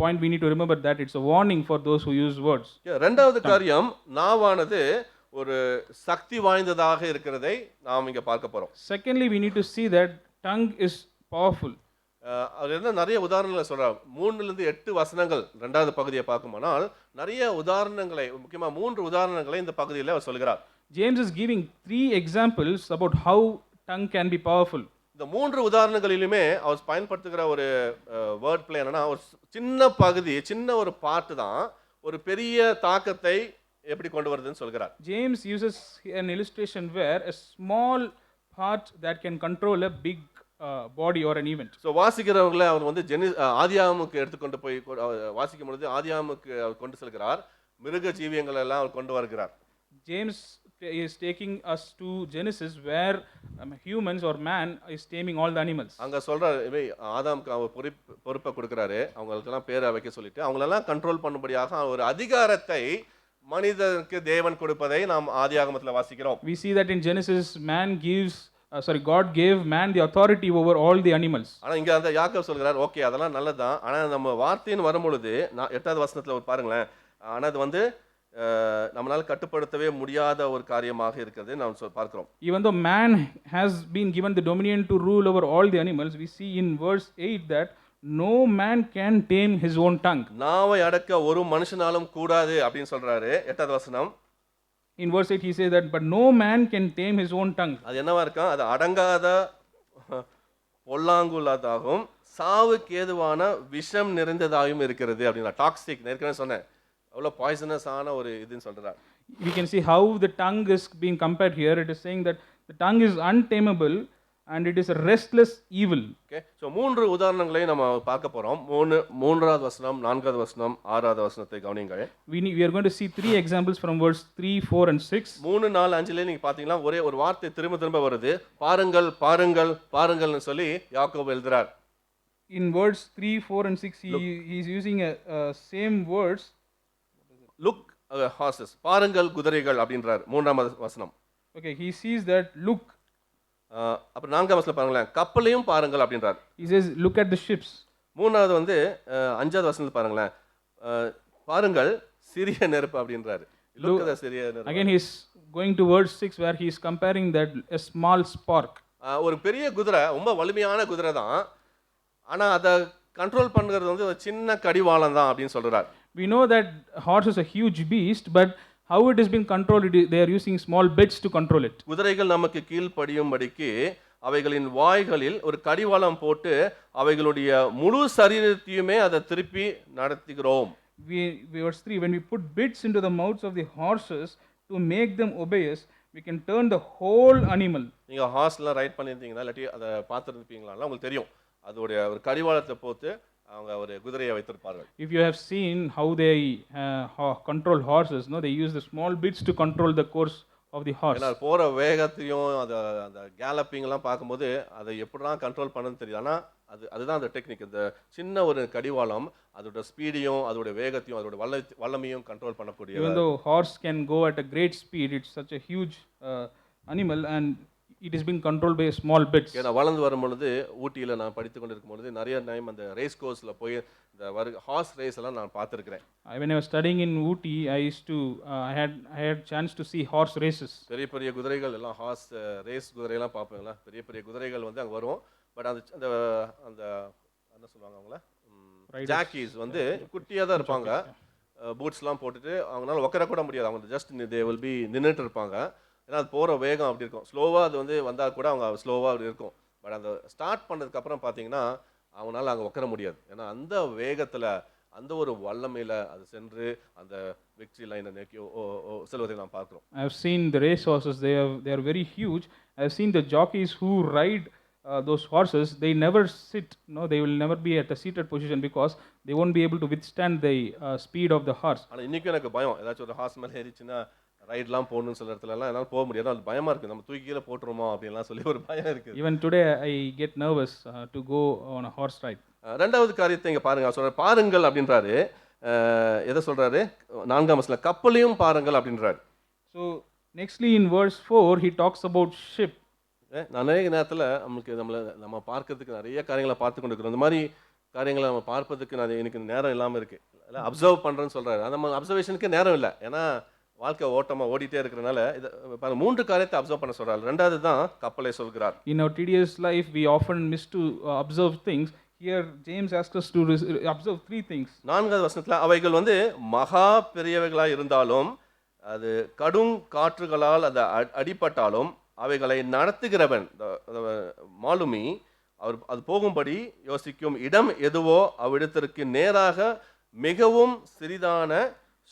point we need to remember, that it's a warning for those who use words. இரண்டாவது காரியம், நாவானது ஒரு சக்தி வாய்ந்ததாக இருக்கிறதை நாம் இங்க பார்க்க போறோம். Secondly, we need to see that tongue is powerful. அவர் என்ன நிறைய உதாரணங்களை சொல்றார். 3-8 வசனங்கள் இரண்டாவது பகுதியை பார்க்குமானால் நிறைய உதாரணங்களை, முக்கியமாக 3 உதாரணங்களை இந்த பகுதியில் அவர் சொல்கிறார். James is giving 3 examples about how tongue can be powerful. இந்த 3 உதாரணங்களிலுமே அவர் பயன்படுத்துகிற ஒரு வேர்ட் பிளே என்னன்னா, ஒரு சின்ன பகுதி, சின்ன ஒரு பார்ட் தான் ஒரு பெரிய தாக்கத்தை எப்படி கொண்டு வருதுன்னு சொல்கிறார். James uses an illustration where a small part that can control a big body or an event. So வாசிக்கிறவங்களை அவர் வந்து ஆதியாகமுக்கு எடுத்துக்கொண்டு போய் வாசிக்கும் பொழுது ஆதியாகமுக்கு அவர் கொண்டு செல்கிறார், மிருக ஜீவியங்கள் எல்லாம் அவர் கொண்டு வருகிறார். James is taking us to Genesis where humans or man is taming all the animals. அங்க சொல்றாரு, ஆதாமுக்கு அவர் பொறுப்பை கொடுக்கிறாரு, அவங்களுக்கெல்லாம் பேரை வைக்க சொல்லிட்டு அவங்களெல்லாம் கண்ட்ரோல் பண்ணும்படியாக ஒரு அதிகாரத்தை மனிதனுக்கு தேவன் கொடுப்பதை நாம் ஆதியாகமத்தில் வாசிக்கிறோம். We see that in Genesis God gave man the authority over all the animals. ஆனா இங்க அந்த யாக்கோபு சொல்கிறார், ஓகே அதெல்லாம் நல்லதுதான், ஆனா நம்ம வார்த்தைன்னு வரும்பொழுது 8வது வசனத்துல பாருங்களேன், ஆனா அது வந்து நம்மளால கட்டுப்படுத்தவே முடியாத ஒரு காரியமாக இருக்கிறது நாம் பார்க்கிறோம். Even though man has been given the dominion to rule over all the animals, we see in verse 8 that no man can tame his own tongue. நாவை அடக்க ஒரு மனுஷனாலும் கூடாது அப்படின்னு சொல்றாரு 8வது வசனம். In verse 8 he says that but no man can tame his own tongue. அது என்னவா இருக்கும்? அது அடங்காத பொல்லாங்குள்ளதாகவும் சாவுக்கு ஏதுவான விஷம் நிறைந்ததாகவும் இருக்கிறது அப்படின்னா, டாக்ஸிக், ஏற்கனவே சொன்னேன் அவ்வளோ பாய்சனஸ் ஆன ஒரு இதுன்னு சொல்றாரு. We can see how the tongue is being compared here. It is saying that the tongue is untamable and it is a restless evil. Okay, so 3 உதாரணங்களை நம்ம பார்க்க போறோம். 3வது வசனம், 4வது வசனம், 6வது வசனத்தை கவனியுங்கள். We are going to see 3 examples from verse 3, 4 and 6. 3, 4, 5ல நீங்க பாத்தீங்கன்னா ஒரே ஒரு வார்த்தை திரும்ப திரும்ப வருது. பாருங்கள் பாருங்கள் பாருங்கள்னு சொல்லி யாக்கோபு எழுதுறார். in words 3, 4 and 6 he is using a same words. Look horses, பாருங்கள் குதிரைகள் அப்படின்றார் மூன்றாம் வசனம். Okay, he sees that, look. அப்புறம் நான்காம் வசனம் பாருங்களேன், கப்பலையும் பாருங்கள் அப்படின்றார். He says, look at the ships. மூணாவது வந்து அஞ்சாவது வசனத்தில் பாருங்களேன், பாருங்கள் சிறிய நெருப்பு அப்படின்றாரு. லுக் அட் த சிறிய நெருப்பு. Again he is going to verse 6 where he is comparing that a small spark. ஒரு பெரிய குதிரை, ரொம்ப வலிமையான குதிரை தான், ஆனா அதை கண்ட்ரோல் பண்ணுறது வந்து ஒரு சின்ன கடிவாளம் தான் அப்படின்னு சொல்றார். We know that horse is a huge beast, but how it has been controlled, they are using small bits to control it. குதிரைகள் நமக்கு கீழ்ப்படியும்படிக்கு அவைகளின் வாய்களில் ஒரு கடிவாளம் போட்டு அவைகளுடைய முழு சரீரத்தையுமே அதை திருப்பி நடத்துகிறோம். Verse 3, when we put bits into the mouths of the horses to make them obey us, we can turn the whole animal. நீங்க ஹார்ஸ்லாம் ரைட் பண்ணியிருந்தீங்கன்னா இல்லாட்டி அதை பார்த்துருப்பீங்களா உங்களுக்கு தெரியும், அதோடைய ஒரு கடிவாளத்தை போட்டு அவங்க ஒரு குதிரையை வைத்திருப்பார்கள். If you have seen how they control horses, no, they use the small bits to control the course of the horse. ஏன்னா போற வேகத்தையும் அந்த கேலப்பிங்லாம் பார்க்கும்போது அதை எப்படிலாம் கண்ட்ரோல் பண்ணணும்னு தெரியும். ஆனால் அதுதான் அந்த டெக்னிக். இந்த சின்ன ஒரு கடிவாளம் அதோட ஸ்பீடையும் அதோட வேகத்தையும் அதோட வல்லமையும் கண்ட்ரோல் பண்ணக்கூடிய. Even though horse can go at a great speed, it's such a huge animal and it is being controlled by small bits. ஏன்னா வளர்ந்து வரும் பொழுது ஊட்டியில் நான் படித்து கொண்டு இருக்கும் பொழுது நிறைய டைம் அந்த ரேஸ் கோர்ஸில் போய் இந்த ஹார்ஸ் ரேஸ் எல்லாம் நான் பார்த்துருக்கிறேன். When I was studying in Ooty, I used to I had chance to see horse races. பெரிய பெரிய குதிரைகள் எல்லாம் ஹார்ஸ் ரேஸ் குதிரையெல்லாம் பார்ப்பீங்களா, பெரிய பெரிய குதிரைகள் வந்து அங்கே வரும். பட் அந்த அந்த அந்த என்ன சொல்லுவாங்க அவங்கள, ஜாக்கீஸ் வந்து குட்டியாக தான் இருப்பாங்க, பூட்ஸ்லாம் போட்டுட்டு அவங்களால உட்கார கூட முடியாது, அவங்க ஜஸ்ட் தே வில் பி நின்றுட்டு இருப்பாங்க. ஏன்னா அது போகிற வேகம் அப்படி இருக்கும், ஸ்லோவாக அது வந்து வந்தால் கூட அவங்க ஸ்லோவாக அப்படி இருக்கும். பட் அந்த ஸ்டார்ட் பண்ணதுக்கப்புறம் பார்த்தீங்கன்னா அவங்களால அங்கே உட்கார முடியாது. ஏன்னா அந்த வேகத்தில் அந்த ஒரு வல்லமையில் அது சென்று அந்த விக்டரி லைனை நோக்கி செல்வதை நாம் பார்க்குறோம். I have seen the race horses, they are very huge. I have seen the jockeys who ride those horses, they never sit, no, they will never be at a seated position because they won't be able to withstand the speed of the horse. ஆனால் இன்றைக்கும் எனக்கு பயம், ஏதாச்சும் ஒரு hours மேலே ஏறிச்சுன்னா ரைட்லாம் போகணும்னு சில இடத்துலலாம் என்னால் போக முடியாது, அது பயமாக இருக்குது, நம்ம தூக்கி கீழே போட்டுருமோ அப்படின்லாம் சொல்லி ஒரு பயம் இருக்குது. Even today I get nervous to go on a horse ride. ரெண்டாவது காரியத்தை இங்கே பாருங்க, அவர் சொல்கிறார் பாருங்கள் அப்படின்றாரு. எதை சொல்கிறாரு, நான்காம் வசனத்தில் கப்பலையும் பாருங்கள் அப்படின்றாரு. So nextly in verse 4 he talks about ship. நிறைய நேரத்தில் நம்ம பார்க்கறதுக்கு நிறைய காரியங்களை பார்த்து கொண்டு இருக்கிறோம். இந்த மாதிரி காரியங்களை நம்ம பார்ப்பதுக்கு எனக்கு நேரம் இல்லாமல் இருக்குது, இல்லை அப்சர்வ் பண்ணுறேன்னு சொல்கிறாரு. நம்ம அப்சர்வேஷனுக்கு நேரம் இல்லை, ஏன்னா வாழ்க்கை ஓட்டமாக ஓடிட்டே இருக்கிறனால இது மூன்று காரியத்தை அப்சர்வ் பண்ண சொல்கிறார். ரெண்டாவது தான் கப்பலை சொல்கிறார். In our tedious life we often miss to observe things. Here James asks us to observe three things. நான்காவது வசனத்தில் அவைகள் வந்து மகா பெரியவைகளாக இருந்தாலும் அது கடும் காற்றுகளால் அது அடிபட்டாலும் அவைகளை நடத்துகிறவன் மாலுமி அவர் அது போகும்படி யோசிக்கும் இடம் எதுவோ அவ்விடத்திற்கு நேராக மிகவும் சிறிதான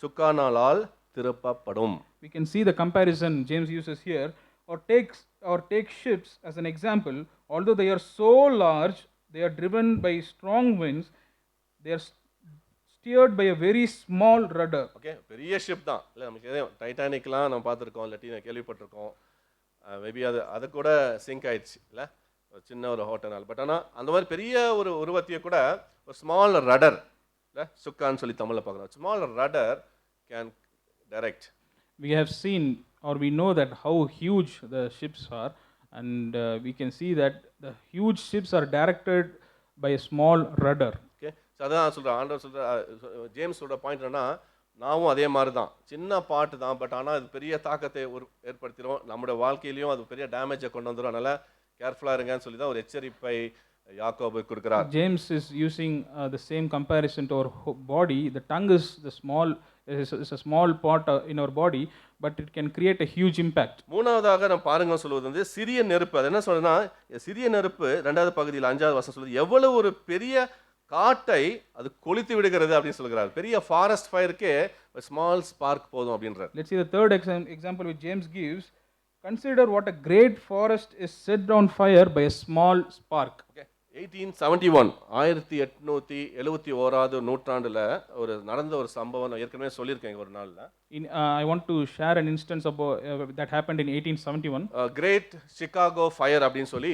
சுக்கானாலால் திருப்பப்படும். We can see the comparison James uses here, or take ships as an example. Although they are so large, they are driven by strong winds, they are steered by a very small rudder. Okay, பெரிய ship தான், இல்லை நமக்கு எதையும் டைட்டானிக்லாம் நம்ம பார்த்துருக்கோம், இல்லாட்டி நான் கேள்விப்பட்டிருக்கோம், மேபி அது கூட சிங்க் ஆயிடுச்சு இல்லை ஒரு சின்ன ஒரு ஹோட்டனால். பட் ஆனால் அந்த மாதிரி பெரிய ஒரு உருவத்தையே கூட ஒரு ஸ்மால் ரடர், இல்லை சுக்கான்னு சொல்லி தமிழில் பார்க்குறோம், small rudder can direct. We have seen, or we know that how huge the ships are, and we can see that the huge ships are directed by a small rudder. Okay, so அதான் சொல்கிறேன், ஆண்டவர் சொல்கிற ஜேம்ஸோட point என்னன்னா, நாமும் அதே மாதிரி தான், சின்ன பாட்டு தான், பட் ஆனால் அது பெரிய தாக்கத்தை ஏற்படுத்திடும், நம்முடைய வாழ்க்கையிலையும் அது பெரிய டேமேஜை கொண்டு வந்துடும். அதனால் கேர்ஃபுல்லாக இருங்கன்னு சொல்லி தான் ஒரு எச்சரிப்பை யாக்கோபு கொடுக்கிறார். James is using the same comparison to our body. The tongue is a small part in our body, but it can create a huge impact. மூணாவதாக நம்ம பாருங்க சொல்வது வந்து சிறிய நெருப்பு. அது என்ன சொல்றதுன்னா, சிறிய நெருப்பு ரெண்டாவது பகுதியில் 5வது வசனம் சொல்லுது, எவ்வளவு ஒரு பெரிய காட்டை அது கொளுத்தி விடுகிறது அப்படின்னு சொல்கிறார். பெரிய ஃபாரஸ்ட் ஃபயருக்கு ஸ்மால் ஸ்பார்க் போதும் அப்படின்றார். Let's see the third example which James gives. Consider what a great forest is set on fire by a small spark. Okay, 1871 1871வது நூற்றாண்டுல நடந்த ஒரு சம்பவம் நான் ஏற்கனவே சொல்லியிருக்கேன் ஒரு நாள்ல. I want to share an instance about that happened in 1871. Great Chicago fire அப்படின்னு சொல்லி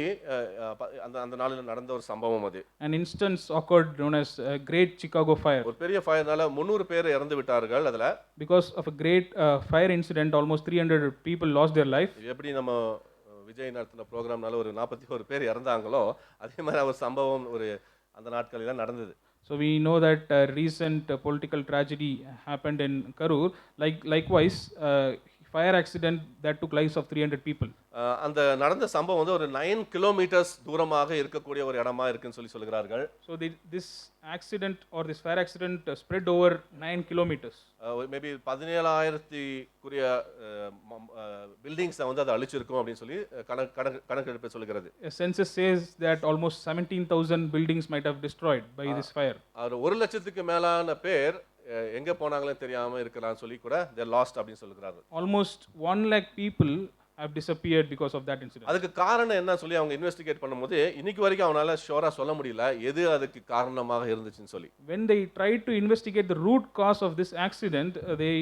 அந்த அந்த நாளில் நடந்த ஒரு சம்பவம் அது. An instance occurred known as Great Chicago Fire. ஒரு பெரிய ஃபயர்னால 300 பேர் இறந்து விட்டார்கள் அதுல. Because of a great fire incident, almost 300 people lost their life. எப்படி நம்ம விஜய் நடத்தின ப்ரோக்ராம்னால ஒரு 41 பேர் இறந்தாங்களோ அதே மாதிரி ஒரு சம்பவம் அந்த நாட்களில் நடந்தது. So we know that recent political tragedy happened in Karur. Likewise, fire accident that took lives of 300 people. அந்த நடந்த சம்பவம் ஒரு 9 கிலோமீட்டர்ஸ் தூரமாக இருக்கக்கூடிய ஒரு இடமா இருக்குன்னு சொல்லுகிறார்கள். So this accident or this fire accident spread over 9 kilometers. Maybe 17,000 குரிய பில்டிங்ஸ் அது அழிச்சிருக்கும் அப்படின்னு சொல்லி கணக்கெடுப்பு சொல்லுகிறது. A census says that almost 17,000 buildings might have destroyed by this fire. 1,00,000க்கு மேலான பேர் எங்க போனாங்களே தெரியாம இருக்கறான்னு சொல்லி கூட they lost அப்படின்னு சொல்லுகிறார்கள். Almost 1 lakh people have disappeared because of that incident. அதுக்கு காரணம் என்ன சொல்லி அவங்க இன்வெஸ்டிகேட் பண்ணும்போது இன்னைக்கு வரைக்கும் அவனால ஷூரா சொல்ல முடியல எது அதுக்கு காரணமாக இருந்துச்சுன்னு சொல்லி. When they tried to investigate the root cause of this accident, they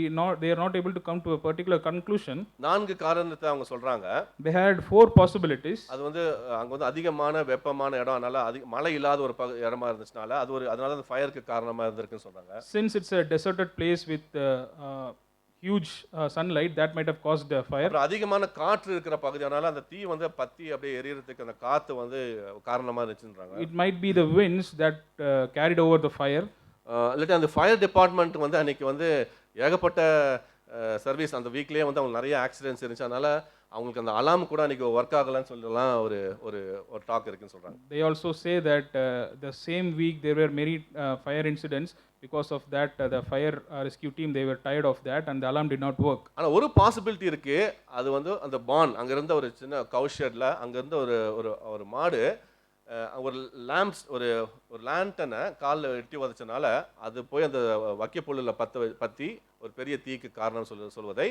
are not able to come to a particular conclusion. 4 காரணத்தை அவங்க சொல்றாங்க. They had 4 possibilities. அது அங்க அதிகமான வெப்பமான இடம், அதனால மழை இல்லாத ஒரு இடமா இருந்துச்சுனால அதனால அந்த ஃபயருக்கு காரணமா இருந்திருக்குன்னு சொல்றாங்க. Since it's a deserted place with huge sunlight, that might have caused a fire. அப்புறம் அதிகமான காற்று இருக்கிற பகுதியானால அந்த தீ பத்தி அப்படியே எரியறதுக்கு அந்த காத்து காரணமா இருந்துச்சுன்றாங்க. It might be the winds that carried over the fire. இல்ல அந்த ஃபயர் டிபார்ட்மெண்ட் அன்னைக்கு ஏகப்பட்ட சர்வீஸ் அந்த வீக்லயே அவங்க நிறைய ஆக்சிடென்ட்ஸ் இருந்துச்சு, அதனால அவங்களுக்கு அந்த அலார்ம் கூட அன்னைக்கு ஒர்க் ஆகலன்னு சொல்லலாம் ஒரு டாக் இருக்குன்னு சொல்றாங்க. They also say that the same week there were many fire incidents. Because of that, the fire rescue team, they were tired of that and the alarm did not work. ஆனா ஒரு possibility இருக்கு. அது அந்த பான் அங்க இருந்த ஒரு சின்ன கவ் ஷெட்ல அங்க இருந்த ஒரு மாடு ஒரு லாம்ப்ஸ் ஒரு லாண்டனை காலில் எட்டி வதச்சனால அது போய் அந்த வக்கிப்புல்லுல பத்தி ஒரு பெரிய தீக்கு காரணம் சொல்வதை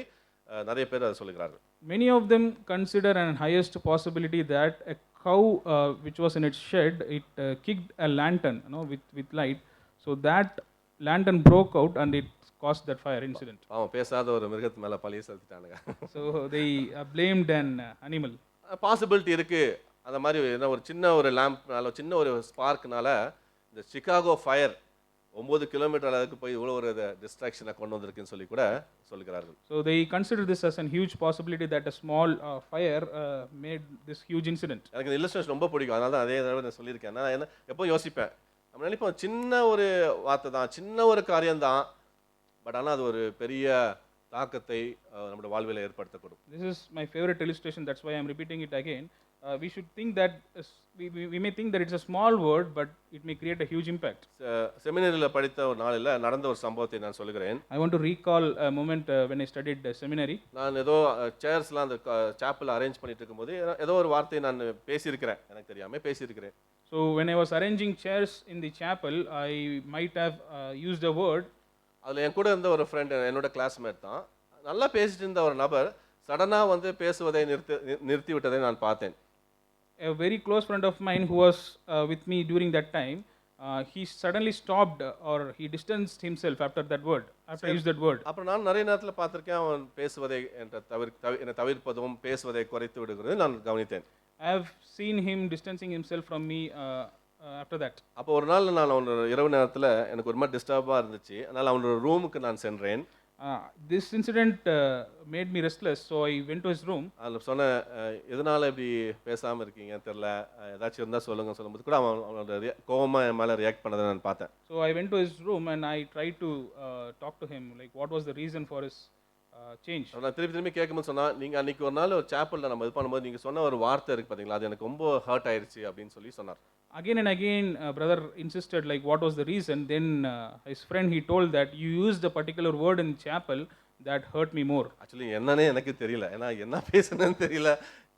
நிறைய பேர் அதை சொல்லுகிறார்கள். Many of them consider an highest possibility that a cow which was in its shed, it kicked a lantern, with light. So that lantern broke out and it caused that fire incident. அவன் பேசாத ஒரு மிருகத்து மேல பழிய செலுத்திட்டானுங்க. So they blamed an animal. Possibility இருக்கு. அந்த மாதிரி ஒரு சின்ன ஒரு லாம்ப்னால சின்ன ஒரு ஸ்பார்க்னால இந்த சிகாகோ ஃபயர் 9 கிலோமீட்டர் அளவுக்கு போய் இவ்வளவு ஒரு டிஸ்ட்ராக்ஷனை கொண்டு வந்திருக்குன்னு சொல்லி கூட சொல்லுகிறார்கள். So they consider this as a huge possibility that a small fire made this huge incident. எனக்கு இந்த இல்லஸ்ட்ரேஷன் ரொம்ப பிடிக்கும், அதனால தான் அதே தடவை நான் சொல்லியிருக்கேன். நான் எப்போ யோசிப்பேன், நம்ம நினைப்போம் சின்ன ஒரு வார்த்தை தான், சின்ன ஒரு காரியம் தான், பட் ஆனால் அது ஒரு பெரிய தாக்கத்தை நம்முடைய வாழ்வில் ஏற்படுத்தக்கூடும். This is my favorite illustration, that's why I am repeating it again. We should think that we may think that it's a small word, but it may create a huge impact. செமினரியில் படித்த ஒரு நாளில் நடந்த ஒரு சம்பவத்தை நான் சொல்லுகிறேன். I want to recall a moment when I studied seminary. நான் ஏதோ சேர்ஸ்லாம் அந்த சாப்பிள் அரேஞ்ச் பண்ணிட்டு இருக்கும்போது ஏதோ ஒரு வார்த்தையை நான் பேசியிருக்கிறேன், எனக்கு தெரியாமல் பேசியிருக்கிறேன். So when I was arranging chairs in the chapel, I might have used a word. அதில் என் கூட இருந்த ஒரு ஃப்ரெண்ட், என்னோட கிளாஸ்மேட் தான், நல்லா பேசிட்டு இருந்த ஒரு நபர் சடனாக பேசுவதை நிறுத்தி விட்டதை நான் பார்த்தேன். A very close friend of mine who was with me during that time, he suddenly stopped or he distanced himself after that word, after I used that word. அப்புறம் நான் நிறைய நேரத்தில் பார்த்திருக்கேன், அவன் பேசுவதை என்னை தவிர்ப்பதும் பேசுவதை குறைத்து விடுகிறது நான் கவனித்தேன். I have seen him distancing himself from me after that. அப்போ ஒரு நாள் நான் அவனோட இரவு நேரத்தில் எனக்கு ஒரு மாதிரி டிஸ்டர்பாக இருந்துச்சு, அதனால் அவனோட ரூமுக்கு நான் சென்றேன். This incident made me restless, so I went to his room. அதில் சொன்னேன், எதனால இப்படி பேசாமல் இருக்கீங்க தெரியல, ஏதாச்சும் இருந்தால் சொல்லும்போது கூட அவனோட கோவமாக என் மேலே ரியாக்ட் பண்ணதை நான் பார்த்தேன். So I went to his room and I tried to talk to him, like what was the reason for his change. நான் திரும்பி கேட்கும்போது சொன்னா, நீங்கள் அன்றைக்கி ஒரு நாள் ஒரு சாப்பிளில் நம்ம இது பண்ணும்போது நீங்கள் சொன்ன ஒரு வார்த்தை இருக்குது பார்த்தீங்களா, அது எனக்கு ரொம்ப ஹர்ட் ஆயிடுச்சு அப்படின்னு சொன்னார். Again and again, brother insisted like what was the reason. Then his friend, he told that you used a particular word in chapel that hurt me more. Actually என்னன்னே எனக்கு தெரியல, ஏன்னா என்ன பேசுனேன்னு தெரியல.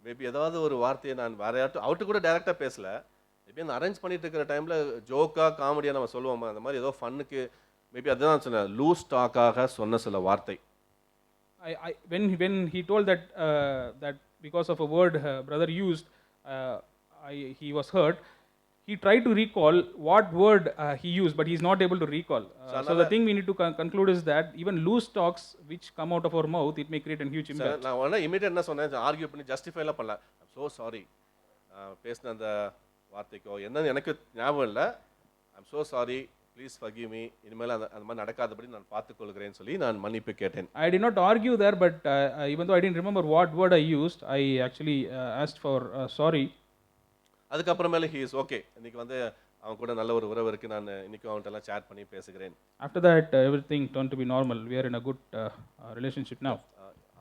மேபி ஏதாவது ஒரு வார்த்தையை நான் வேற அவர்கிட்ட கூட டைரெக்டாக பேசல, மேபி அந்த அரேஞ்ச் பண்ணிட்டு இருக்கிற டைமில் ஜோக்காக காமெடியாக நம்ம சொல்லுவோம், அந்த மாதிரி ஏதோ ஃபன்னுக்கு மேபி அதுதான் சொன்னேன், லூஸ் டாக்காக சொன்ன சில வார்த்தை. When he told that because of a word brother used, he was hurt. he tried to recall what word he used, but he's not able to recall. So the thing we need to conclude is that even loose talks which come out of our mouth, it may create a huge sir impact. நான் உடனே immediate என்ன சொன்னேன், argue பண்ணி ஜஸ்டிஃபைலாம் பண்ணல. I'm so sorry, பேசின அந்த வார்த்தைக்கோ என்னன்னு எனக்கு ஞாபகம் இல்லை. I'm so sorry, please forgive me, இனிமேல் அந்த மாதிரி நடக்காதபடி நான் பார்த்துக்கொள்கிறேன்னு சொல்லி நான் மன்னிப்பு கேட்டேன். I did not argue there, but even though I didn't remember what word I used, I actually asked for sorry. அதுக்கப்புறமேல ஹி இஸ் ஓகே, இன்னைக்கு வந்து அவன் கூட நல்ல ஒரு உறவு இருக்கு, நான் இன்னைக்கும் அவன்கிட்ட எல்லாம் சேட் பண்ணி பேசுகிறேன். After that, everything turned to be normal. We are in a good relationship now.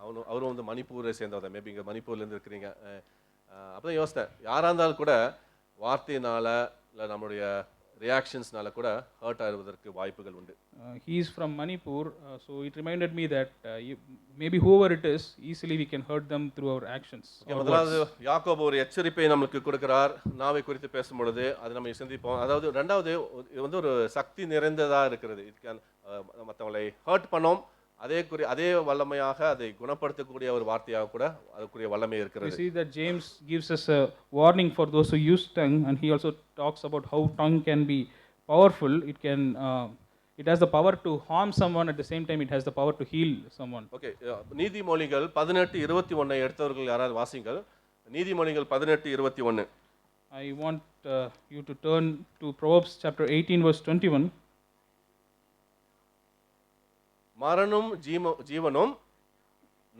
அவரும் வந்து மணிப்பூரை சேர்ந்தவர் தான், மேபி இங்கே மணிப்பூர்லேருந்து இருக்கிறீங்க. அப்போ யோசித்தேன், யாராக இருந்தாலும் கூட வார்த்தையினால இல்லை நம்மளுடைய ரியாக்ஷன்ஸ்னால கூட ஹர்ட் ஆகுவதற்கு வாய்ப்புகள் உண்டு. He is from Manipur, so it reminded me that maybe whoever it is, easily we can hurt them through our actions. முதலாவது யாக்கோபு ஒரு எச்சரிப்பை நமக்கு கொடுக்கிறார். நாவை குறித்து பேசும் பொழுது அது நம்ம சிந்திப்போம். அதாவது ரெண்டாவது, இது வந்து ஒரு சக்தி நிறைந்ததாக இருக்கிறது. இதுக்கு மற்றவங்களை ஹர்ட் பண்ணோம், அதே வல்லமையாக அதை குணப்படுத்தக்கூடிய ஒரு வார்த்தையாக கூட அதுக்குரிய வல்லமை இருக்கிறது. We see that James gives us a warning for those who use tongue, and he also talks about how tongue can be powerful. It has the power to harm someone, at the same time it has the power to heal someone. Okay, நீதிமொழிகள் 18:21 எடுத்தவர்கள் யாராவது வாசிங்கள். நீதிமொழிகள் 18:21. I want you to turn to Proverbs chapter 18 verse 21. மரணம் ஜீவனும்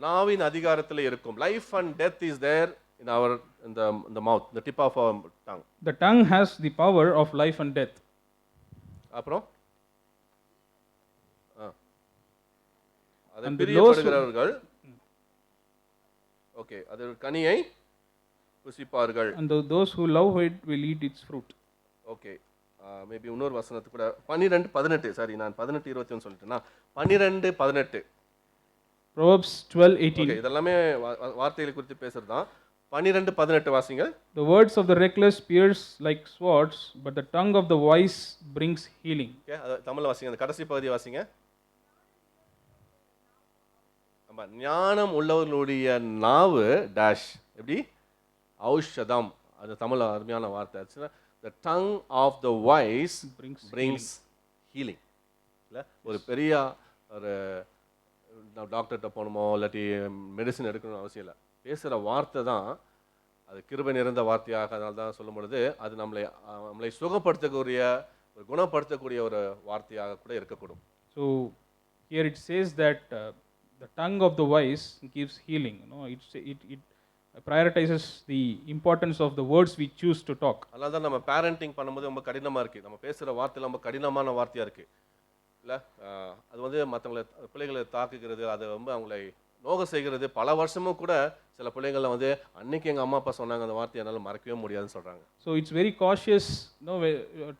நாவின் அதிகாரத்தில் இருக்கும். Life and death is there in our in the mouth, the tip of our tongue. The tongue has the power of life and death. அப்புறம் அதை And பிரியப்படுகிறவர்கள் okay அது கனியை புசிப்பார்கள். And those who love it will eat its fruit. Okay, maybe இன்னொரு வசனத்து கூட 12:18, sorry நான் 18:21 சொல்லிட்டேன்னா 12:18. Proverbs 12:18. இதெல்லாமே வார்த்தைகளை குறித்து பேசுறது தான். 12:18 வாசிங்க. The words of the reckless pierce like swords, but the tongue of the wise brings healing. Okay, தமிழ்ல வாசிங்க, அந்த கடைசி பகுதி வாசிங்க. ஆமா, ஞானம் உள்ளவர்களுடைய நாவு டேஷ் எப்படி ஔஷதம், அது தமிழ் அருமையான வார்த்தை ஆச்சுன்னா the tongue of the wise brings healing. இல்லை, ஒரு பெரிய ஒரு டாக்டர்கிட்ட போகணுமோ இல்லாட்டி மெடிசன் எடுக்கணும்னு அவசியம் இல்லை. பேசுகிற வார்த்தை தான் அது கிருபை நிறைந்த வார்த்தையாக, அதனால தான் சொல்லும் பொழுது அது நம்மளை சுகப்படுத்தக்கூடிய ஒரு குணப்படுத்தக்கூடிய ஒரு வார்த்தையாக கூட இருக்கக்கூடும். So here it says that the tongue of the wise gives healing. It prioritizes the importance of the words we choose to talk. அதனால தான் நம்ம பேரண்டிங் பண்ணும்போது ரொம்ப கடினமாக இருக்குது. நம்ம பேசுகிற வார்த்தை ரொம்ப கடினமான வார்த்தையாக இருக்குது இல்லை. அது வந்து மற்றவங்களை பிள்ளைகளை தாக்குகிறது, அது ரொம்ப அவங்களை நோக செய்கிறது. பல வருஷமும் கூட சில பிள்ளைங்களை வந்து அன்னைக்கு எங்கள் அம்மா அப்பா சொன்னாங்க அந்த வார்த்தையை என்னால் மறக்கவே முடியாதுன்னு சொல்கிறாங்க. So it's very cautious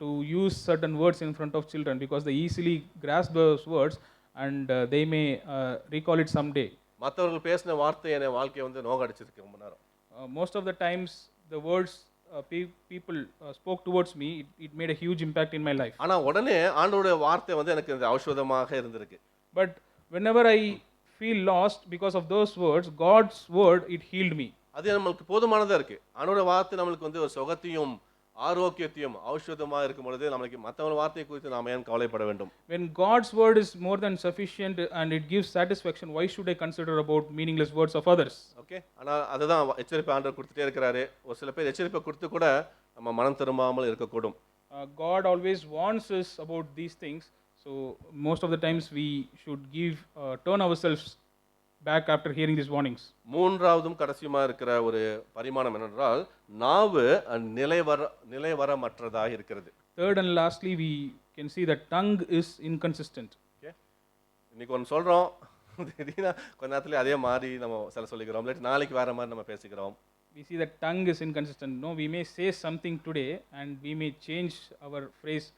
to use certain words in front of children because they easily grasp those words and they may recall it someday. மற்றவர்கள் பேசின வார்த்தை என் வாழ்க்கையை வந்து நோக அடிச்சிருக்கு ரொம்ப நேரம். Most of the times the words people spoke towards me, it made a huge impact in my life. ஆனால் உடனே ஆண்டவருடைய வார்த்தை வந்து எனக்கு இந்த ஔஷதமாக இருந்திருக்கு. But whenever I feel lost because of those words, God's word, it healed me. அது நம்மளுக்கு போதுமானதாக இருக்குது. ஆண்டவருடைய வார்த்தை நம்மளுக்கு வந்து ஒரு சுகத்தையும் ஆரோக்கியத்தையும் ஔஷதமாக இருக்கும் பொழுது நம்மளுக்கு மற்றவங்க வார்த்தையை குறித்து நாம் ஏன் கவலைப்பட வேண்டும்? When God's word is more than sufficient and it gives satisfaction, why should I consider about meaningless words of others? Okay, ஆனால் அதுதான் எச்சரிப்பை ஆண்டவர் கொடுத்துட்டே இருக்கிறாரு. ஒரு சில பேர் எச்சரிப்பை கொடுத்து கூட நம்ம மனம் திரும்பாமல் இருக்கக்கூடும். God always warns us about these things, so most of the times we should turn ourselves back after hearing these warnings. மூன்றாவதும் கடைசியுமா இருக்கிற ஒரு பரிமாணம் என்னென்றால் நாவு நிலைவரமற்றதாக இருக்கிறது. Third and lastly, we can see that tongue is inconsistent. Okay, இன்னைக்கு ஒன்று சொல்கிறோம், திடீர்னு கொஞ்ச நேரத்துல அதே மாதிரி நம்ம சொல்லிக்கிறோம், இல்லாட்டி நாளைக்கு வேற மாதிரி நம்ம பேசிக்கிறோம். We see that tongue is inconsistent. No, we may say something today and we may change our phrase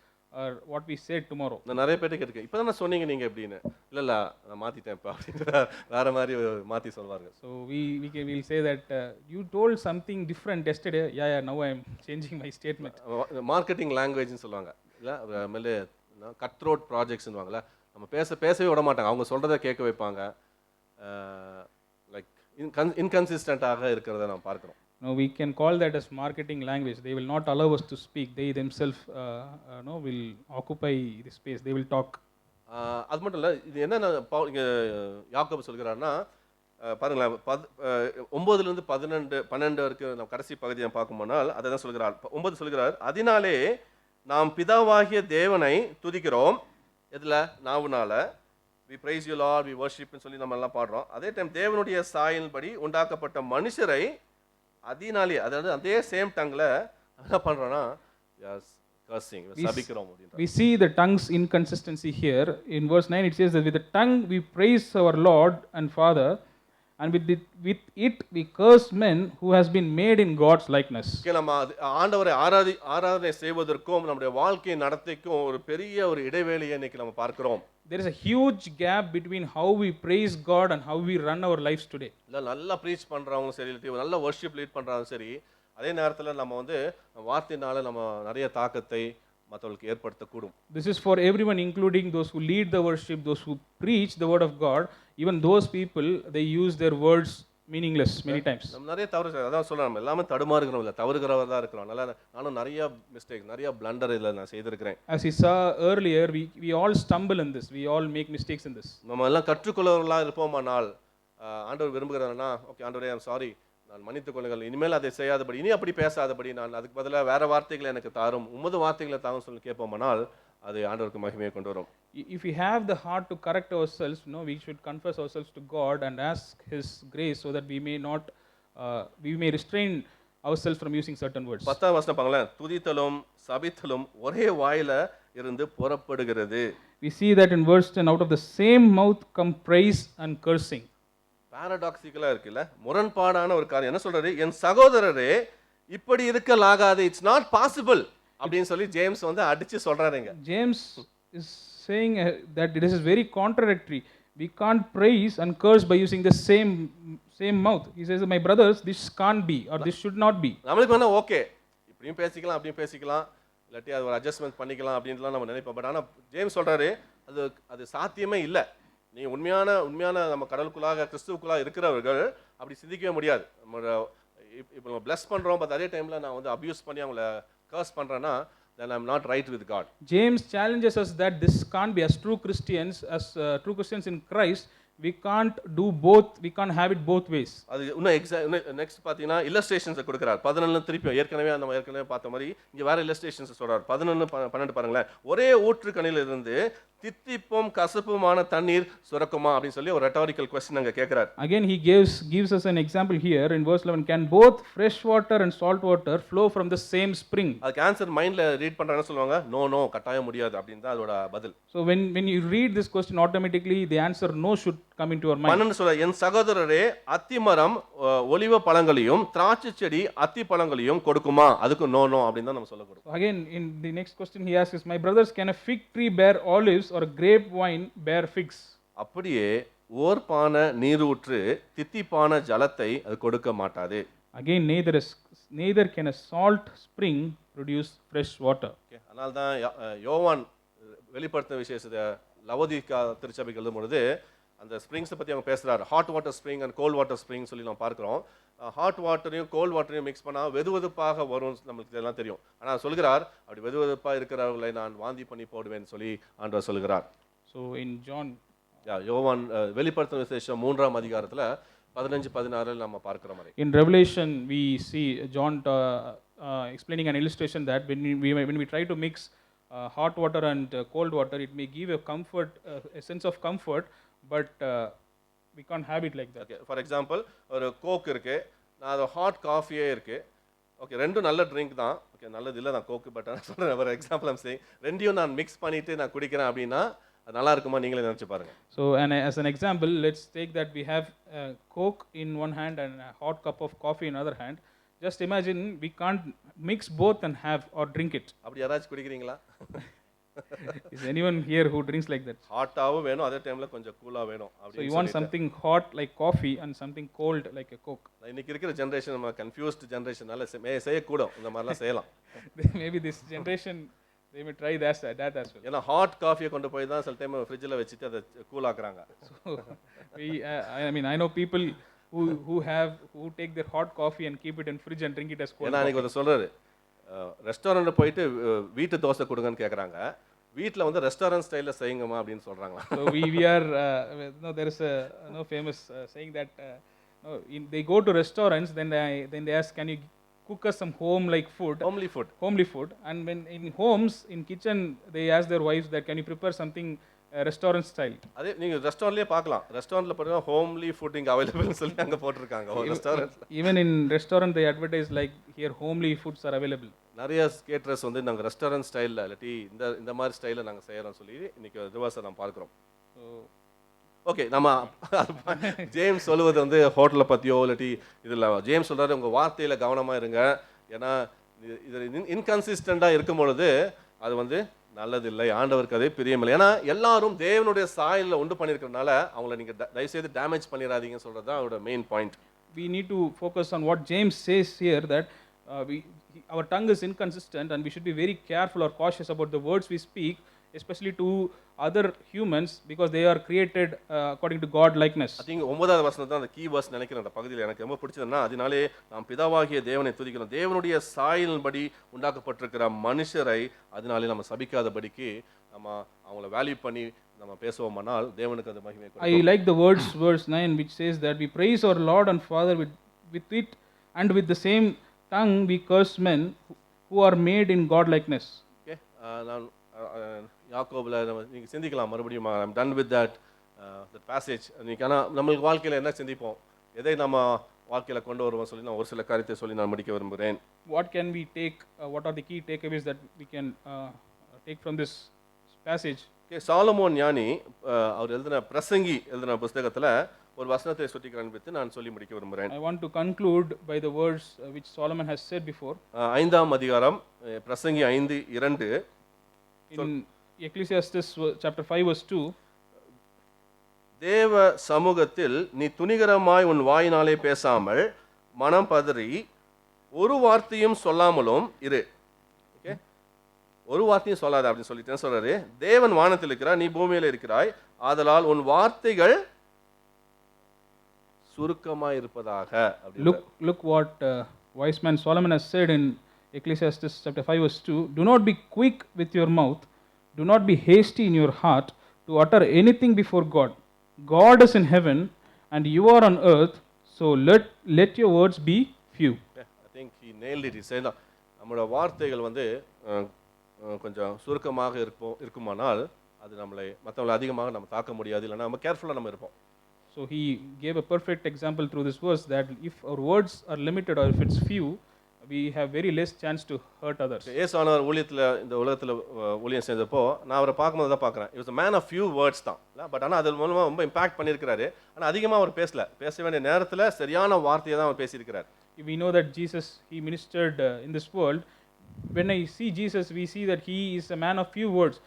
or what we said tomorrow. நான் நிறைய பேர்ட்ட கேட்டிருக்கேன், இப்போ தானே சொன்னீங்க நீங்கள் எப்படின்னு. இல்லை நான் மாற்றிட்டேன் இப்போ அப்படின்னு வேறு மாதிரி மாற்றி சொல்வாங்க. So we'll say that you told something different yesterday. Yeah, now I am changing my statement. Marketing லாங்குவேஜ்னு சொல்லுவாங்க இல்லை, மேலே கட் ரோட் ப்ராஜெக்ட்ஸ்னுவாங்களே, நம்ம பேசவே விட மாட்டாங்க, அவங்க சொல்கிறத கேட்க வைப்பாங்க. லைக் இன்கன்சிஸ்டண்ட்டாக இருக்கிறத நம்ம பார்க்குறோம். No, we can call that as marketing language. They will not allow us to speak. They themselves, no, will occupy the space. They will talk. அது மட்டும் இல்லை, இது என்னென்ன இங்கே யாக்கோபு சொல்கிறாருன்னா, பாருங்களேன், 9லேருந்து 12 வரைக்கும் நம்ம கடைசி பகுதியை பார்க்கும்போனால் அதை தான் சொல்கிறார். 9 சொல்கிறார், அதனாலே நாம் பிதாவாகிய தேவனை துதிக்கிறோம். எதில்? நாவுனால. We praise you Lord, we வர்ஷிப்னு சொல்லி நம்ம எல்லாம் பாடுறோம். அதே டைம் தேவனுடைய சாயலின்படி உண்டாக்கப்பட்ட மனுஷரை அதனாலே, அதாவது அதே சேம் டங்கில் என்ன பண்ணுறோன்னா cursing, சபிக்கிறோம் அப்படின்ற. We see the tongue's inconsistency here. In verse 9 it says that with the tongue we praise our Lord and Father, and with it we curse men who has been made in God's likeness. நம்ம ஆண்டவரை ஆராதனை செய்வதற்கும் நம்முடைய வாழ்க்கை நடத்தைக்கும் ஒரு பெரிய ஒரு இடைவெளியை இன்னைக்கு நம்ம பார்க்கிறோம். There is a huge gap between how we praise God and how we run our lives today. இல்ல நல்லா ப்ரீச் பண்றவங்க சரி, இல்ல நல்ல வர்ஷிப் லீட் பண்றவங்க சரி, அதே நேரத்தில் நம்ம வந்து வார்த்தையினால நம்ம நிறைய தாக்கத்தை மற்றவர்களுக்கு ஏற்படுத்தக்கூடும். This is for everyone, including those who lead the worship, those who preach the word of God. Even those people, they use their words meaningless many times. நம்ம நிறைய தவறு, அதான் சொல்றேன், நம்ம எல்லாமே தடுமாறுகிறோம், இல்லை தவறுகிறவர் தான் இருக்கிறோம். நல்லா நானும் நிறைய மிஸ்டேக், நிறைய பிளண்டர் இதில் நான் செய்திருக்கிறேன். As we saw earlier, we all stumble in this. We all make mistakes in this. நம்ம எல்லாம் கற்றுக்கொள்ளவர்களாக இருப்போமானால் ஆண்டவர் விரும்புகிறாருன்னா, ஓகே ஆண்டவரே, ஐம் சாரி, நான் மன்னித்துக் கொள்ளுங்கள், இனிமேல் அதை செய்யாதபடி, இனி அப்படி பேசாதபடி, நான் அதுக்கு பதிலாக வேற வார்த்தைகளை எனக்கு தாரும், உமது வார்த்தைகளை தாரும் சொல்லி கேட்போமானால் அது ஆண்டவருக்கு மகிமையை கொண்டு வரும். If we have the heart to correct ourselves, we should confess ourselves to God and ask His grace so that we may restrain ourselves from using certain words. 10th வசனம் பாருங்களேன், துதித்தலும் சபித்தலும் ஒரே வாயில இருந்து புறப்படுகிறது. We see that in verse 10, out of the same mouth come praise and cursing. பாரடாக்சிக்கலா இருக்குல்ல, முரண்பாடான ஒரு காரியம். என்ன சொல்றாரு? என் சகோதரரே, இப்படி இருக்கலாகாது, இட்ஸ் நாட் பாசிபிள் அப்படின்னு சொல்லி ஜேம்ஸ் வந்து அடிச்சு சொல்றாருங்க. James is saying that this is very contradictory. We can't praise and curse by using the same mouth. He says, my brothers, this can't be, or this should not be. நம்மளுக்கு வேணா okay, இப்படியும் பேசிக்கலாம் அப்படியும் பேசிக்கலாம், இல்லாட்டி அது ஒரு adjustment பண்ணிக்கலாம் அப்படின்லாம் நம்ம நினைப்போம். பட் ஆனால் ஜேம்ஸ் சொல்றாரு, அது சாத்தியமே இல்லை. நீ உண்மையான நம்ம கடலுக்குள்ளாக கிறிஸ்துவுக்குள்ளாக இருக்கிறவர்கள் அப்படி சிந்திக்கவே முடியாது. இப்போ நம்ம பிளஸ் பண்ணுறோம், பட் அதே டைமில் நான் வந்து அப்யூஸ் பண்ணி அவங்கள கர்ஸ் பண்ணுறேன்னா, then I'm not right with God. James challenges us that this can't be. As true Christians in Christ, we can't do both, we can't have it both ways. அது இன்னும் நெக்ஸ்ட் பார்த்தீங்கன்னா இல்லஸ்ட்ரேஷன்ஸை கொடுக்குறார். 11 திருப்பி ஏற்கனவே பார்த்த மாதிரி இங்கே வேற இல்லஸ்ட்ரேஷன்ஸ் சொல்றார். 11 12 பாருங்களேன், ஒரே ஊற்றுக்கணில இருந்து தித்திப்பும் கசப்புமான தண்ணீர் சுரக்குமா அப்படின்னு சொல்லி ஒரு rhetorical question அங்க கேட்கிறார். Again he gives us an example here in verse 11. Can both fresh water and salt water flow from the same spring? அதுக்கு ஆன்சர் மைண்ட்ல ரீட் பண்றாங்க, சொல்லுவாங்க நோ கட்டாயம் முடியாது அப்படின்னு தான் அதோட பதில். So when you read this question, automatically the answer no should come into your mind. 12 சொல்ற, என் சகோதரரே, அத்திமரம் ஒலிவ பழங்களையும் திராட்சை செடி அத்தி பழங்களையும் கொடுக்குமா? அதுக்கு நோ அப்படின்னு தான் நம்ம சொல்லக்கூடும். So again in the next question he asks, my brothers, can a fig tree bear olives or a grape wine bear figs? அப்படியே ஓர்பான நீரூற்று தித்திப்பான ஜலத்தை அது கொடுக்க மாட்டாது. Again neither can a salt spring produce fresh water. அதனால தான் யோவான் வெளிப்படுத்தின விசேஷத்தை லவோதிக்கா திருச்சபைக்கு எழுதும் பொழுது அந்த ஸ்ப்ரிங்ஸை பற்றி அவங்க பேசுகிறார். Hot water spring and cold water spring சொல்லி நம்ம பார்க்குறோம். ஹாட் வாட்டரையும் கோல்ட் வாட்டரையும் மிக்ஸ் பண்ணால் வெதுவெதுப்பாக வரும், நம்மளுக்கு இதெல்லாம் தெரியும். ஆனால் சொல்கிறார், அப்படி வெதுவெதுப்பாக இருக்கிறவர்களை நான் வாந்தி பண்ணி போடுவேன்னு சொல்லி ஆண்டவர் சொல்கிறார். So in John, யோவான் வெளிப்படுத்தின விசேஷம் 3ஆம் அதிகாரத்தில் 15-16 நம்ம பார்க்கிற மாதிரி. In Revelation we see John explaining an illustration that when we try to mix hot water and cold water, it may give a sense of comfort, but we can't have it like that. Okay, for example, ஒரு Coke இருக்கு, நான் அது hot காஃபியே இருக்கு. Okay, ரெண்டும் நல்ல drink தான். Okay, நல்லது இல்லை தான் கோக்கு, பட் நான் சொல்கிறேன் ஒரு எக்ஸாம்பிள் ஐம் சேயிங், ரெண்டையும் நான் மிக்ஸ் பண்ணிட்டு நான் குடிக்கிறேன் அப்படின்னா அது நல்லா இருக்குமா? நீங்களே நினச்சி பாருங்க. So as an example, let's take that we have Coke in one hand and a hot cup of coffee in other hand. Just imagine we can't mix both and have or drink it. அப்படி யாராச்சும் குடிக்கிறீங்களா? Is anyone here who drinks like that? ஹாட்டாவும் வேணும், அதே டைம்ல கொஞ்சம் கூலா வேணும். So you want something hot like coffee and something cold like a Coke. இன்னைக்கு இருக்கிற ஜெனரேஷன் நம்ம கன்ஃபியூஸ்ட் ஜெனரேஷனால செய்யக்கூடும், இந்த மாதிரிலாம் செய்யலாம். Maybe this generation they may try that as well. ஏன்னா ஹாட் காஃபியை கொண்டு போய் தான் சில டைம் ஃப்ரிட்ஜில் வச்சுட்டு அதை cool ஆக்குறாங்க. So I know people who take their hot coffee and keep it in fridge and drink it as cold ஏன்னா அன்னைக்கு coffee. ஒருத்தர் சொல்றாரு, ரெஸ்டாரண்ட்டில் போயிட்டு வீட்டு தோசை கொடுங்கன்னு கேட்குறாங்க, வீட்டில் வந்து ரெஸ்டாரண்ட் ஸ்டைலில் செய்யுங்கம்மா அப்படின்னு சொல்கிறாங்களா. So we are no, there is a famous saying that no, they go to restaurants, then they ask, can you cook us some home like food, homely food. and when in homes, in kitchen, they ask their wives that can you prepare something restaurant style. அதே நீங்கள் ரெஸ்டாரண்ட்லேயே பார்க்கலாம், ரெஸ்டாரண்ட்டில் பார்த்தீங்கன்னா homely food இங்கே அவைலபிள்னு சொல்லி அங்கே போட்டிருக்காங்க ரெஸ்டாரண்ட்டில். Even in restaurant they advertise like here homely foods are available. நிறைய கேட்டரர்ஸ் வந்து நாங்கள் ரெஸ்டாரண்ட் ஸ்டைலில் இல்லாட்டி இந்த மாதிரி ஸ்டைலில் நாங்கள் செய்கிறோம் சொல்லி இன்றைக்கி ரிவர்ஸை நம்ம பார்க்குறோம். ஓகே, நம்ம ஜேம்ஸ் சொல்லுவது வந்து ஹோட்டலை பற்றியோ இல்லாட்டி இதில் ஜேம்ஸ் சொல்கிறாரு உங்கள் வார்த்தையில் கவனமாக இருங்க, ஏன்னா இது இன்கன்சிஸ்டண்ட்டாக இருக்கும் பொழுது அது வந்து நல்லதில்லை, ஆண்டவருக்கு அதே பிரியமில்லை. ஏன்னா எல்லாரும் தேவனுடைய சாயலில் உண்டு பண்ணியிருக்கிறதுனால அவங்கள நீங்கள் தயவுசெய்து டேமேஜ் பண்ணிடாதீங்கன்னு சொல்கிறது தான் அவரோட main point. We need to focus on what James says here, that our tongue is inconsistent and we should be very careful or cautious about the words we speak, especially to other humans, because they are created according to God likeness. I think 9வது வசனம் தான் அந்த key verse நினைக்கிறேன். அந்த பகுதியில் எனக்கு ரொம்ப பிடிச்சதுன்னா, அதனாலே நாம் பிதாவாகிய தேவனை துதிக்கிறோம், தேவனுடைய சாயலின்படி உண்டாக்கப்பட்டிருக்கிற மனுஷரை அதனாலே நம்ம சபிக்காதபடிக்கு நம்ம அவங்கள வேல்யூ பண்ணி நம்ம பேசுவோமானால் தேவனுக்கு அது மகிமை கொடுக்கும். I like the words verse 9 which says that we praise our Lord and Father with it, and with the same tongue we curse men who are made in God likeness. Okay, நான் யாக்கோபில் நீங்கள் சிந்திக்கலாம் மறுபடியும். I'm done with that passage. நீங்கள் ஆனால் நம்மளுக்கு வாழ்க்கையில் என்ன சிந்திப்போம், எதை நம்ம வாழ்க்கையில் கொண்டு வருவோம் சொல்லி நான் ஒரு சில காரியத்தை சொல்லி நான் முடிக்க விரும்புகிறேன். What can we take, what are the key takeaways that we can take from this passage? Okay, Solomon ஞானி அவர் பிரசங்கி எழுதின புஸ்தகத்தில் ஒரு வசனத்தை சுட்டி காண்பித்து நான் சொல்லி முடிக்க விரும்புகிறேன். I want to conclude by the words which Solomon has said before. 5ஆம் அதிகாரம் பிரசங்கி 5:2. In Ecclesiastes chapter 5 verse 2, தேவ சமூகத்தில் நீ துணிகரமாய் உன் வாயினாலே பேசாமல் மனம் பதறி ஒரு வார்த்தையும் சொல்லாமலும் இரு. ஓகே, ஒரு வார்த்தையும் சொல்லாத அப்படின்னு சொல்லிட்டேன்னு சொல்றாரு. தேவன் வானத்தில் இருக்கிறார், நீ பூமியில் இருக்கிறாய், ஆதலால் உன் வார்த்தைகள் சுருக்கமாய் இருப்பதாக. Look what wise man Solomon has said in Ecclesiastes chapter 5 verse 2, do not be quick with your mouth, do not be hasty in your heart to utter anything before God. God is in heaven and you are on earth, so let your words be few. I think he nailed it. He said நம்மளோட வார்த்தைகள் வந்து கொஞ்சம் சுருக்கமாக இருக்குமானால் அது நம்மளை மற்றவங்களை அதிகமாக நம்ம தாக்க முடியாது, இல்லைன்னா நம்ம கேர்ஃபுல்லாக நம்ம இருப்போம். So he gave a perfect example through this verse that if our words are limited or if it's few, we have very less chance to hurt others. ஏசானவர் ஊழியத்தில் இந்த உலகத்தில் ஊழியம் செஞ்சப்போ நான் அவரை பார்க்கும்போது தான் பார்க்குறேன். It was a man of few words தான், பட் ஆனால் அது மூலமாக ரொம்ப இம்பாக்ட் பண்ணியிருக்கிறாரு. ஆனால் அதிகமாக அவர் பேச வேண்டிய நேரத்தில் சரியான வார்த்தையை தான் அவர் பேசியிருக்கிறார். We know that Jesus, he ministered in this world. When I see Jesus, we see that he is a man of few words.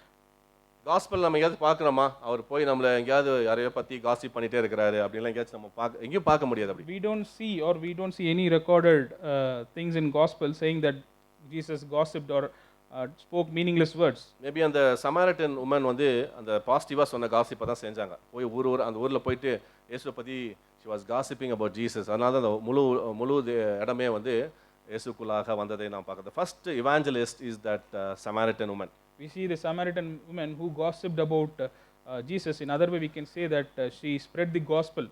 Gospel நம்ம எங்கேயாவது பார்க்குறோமா, அவர் போய் நம்மளை எங்கேயாவது யாரையோ பற்றி காசிப் பண்ணிகிட்டே இருக்கிறாரு அப்படின்லாம் எங்கேயாச்சும் நம்ம எங்கேயும் பார்க்க முடியாது. அப்படி we don't see any recorded things in gospel saying that Jesus gossiped or spoke meaningless words. Maybe அந்த சமாரிட்டன் உமன் வந்து அந்த பாசிட்டிவாக சொன்ன காசிப்பை தான் செஞ்சாங்க. போய் அந்த ஊரில் போயிட்டு இயேசுவை பற்றி she was gossiping about Jesus. அதனால தான் அந்த முழு இடமே வந்து இயேசுக்குள்ளாக வந்ததை நாம் பார்க்குறது. The first evangelist is that Samaritan woman. We see the Samaritan woman who gossiped about Jesus. In other way, we can say that she spread the gospel.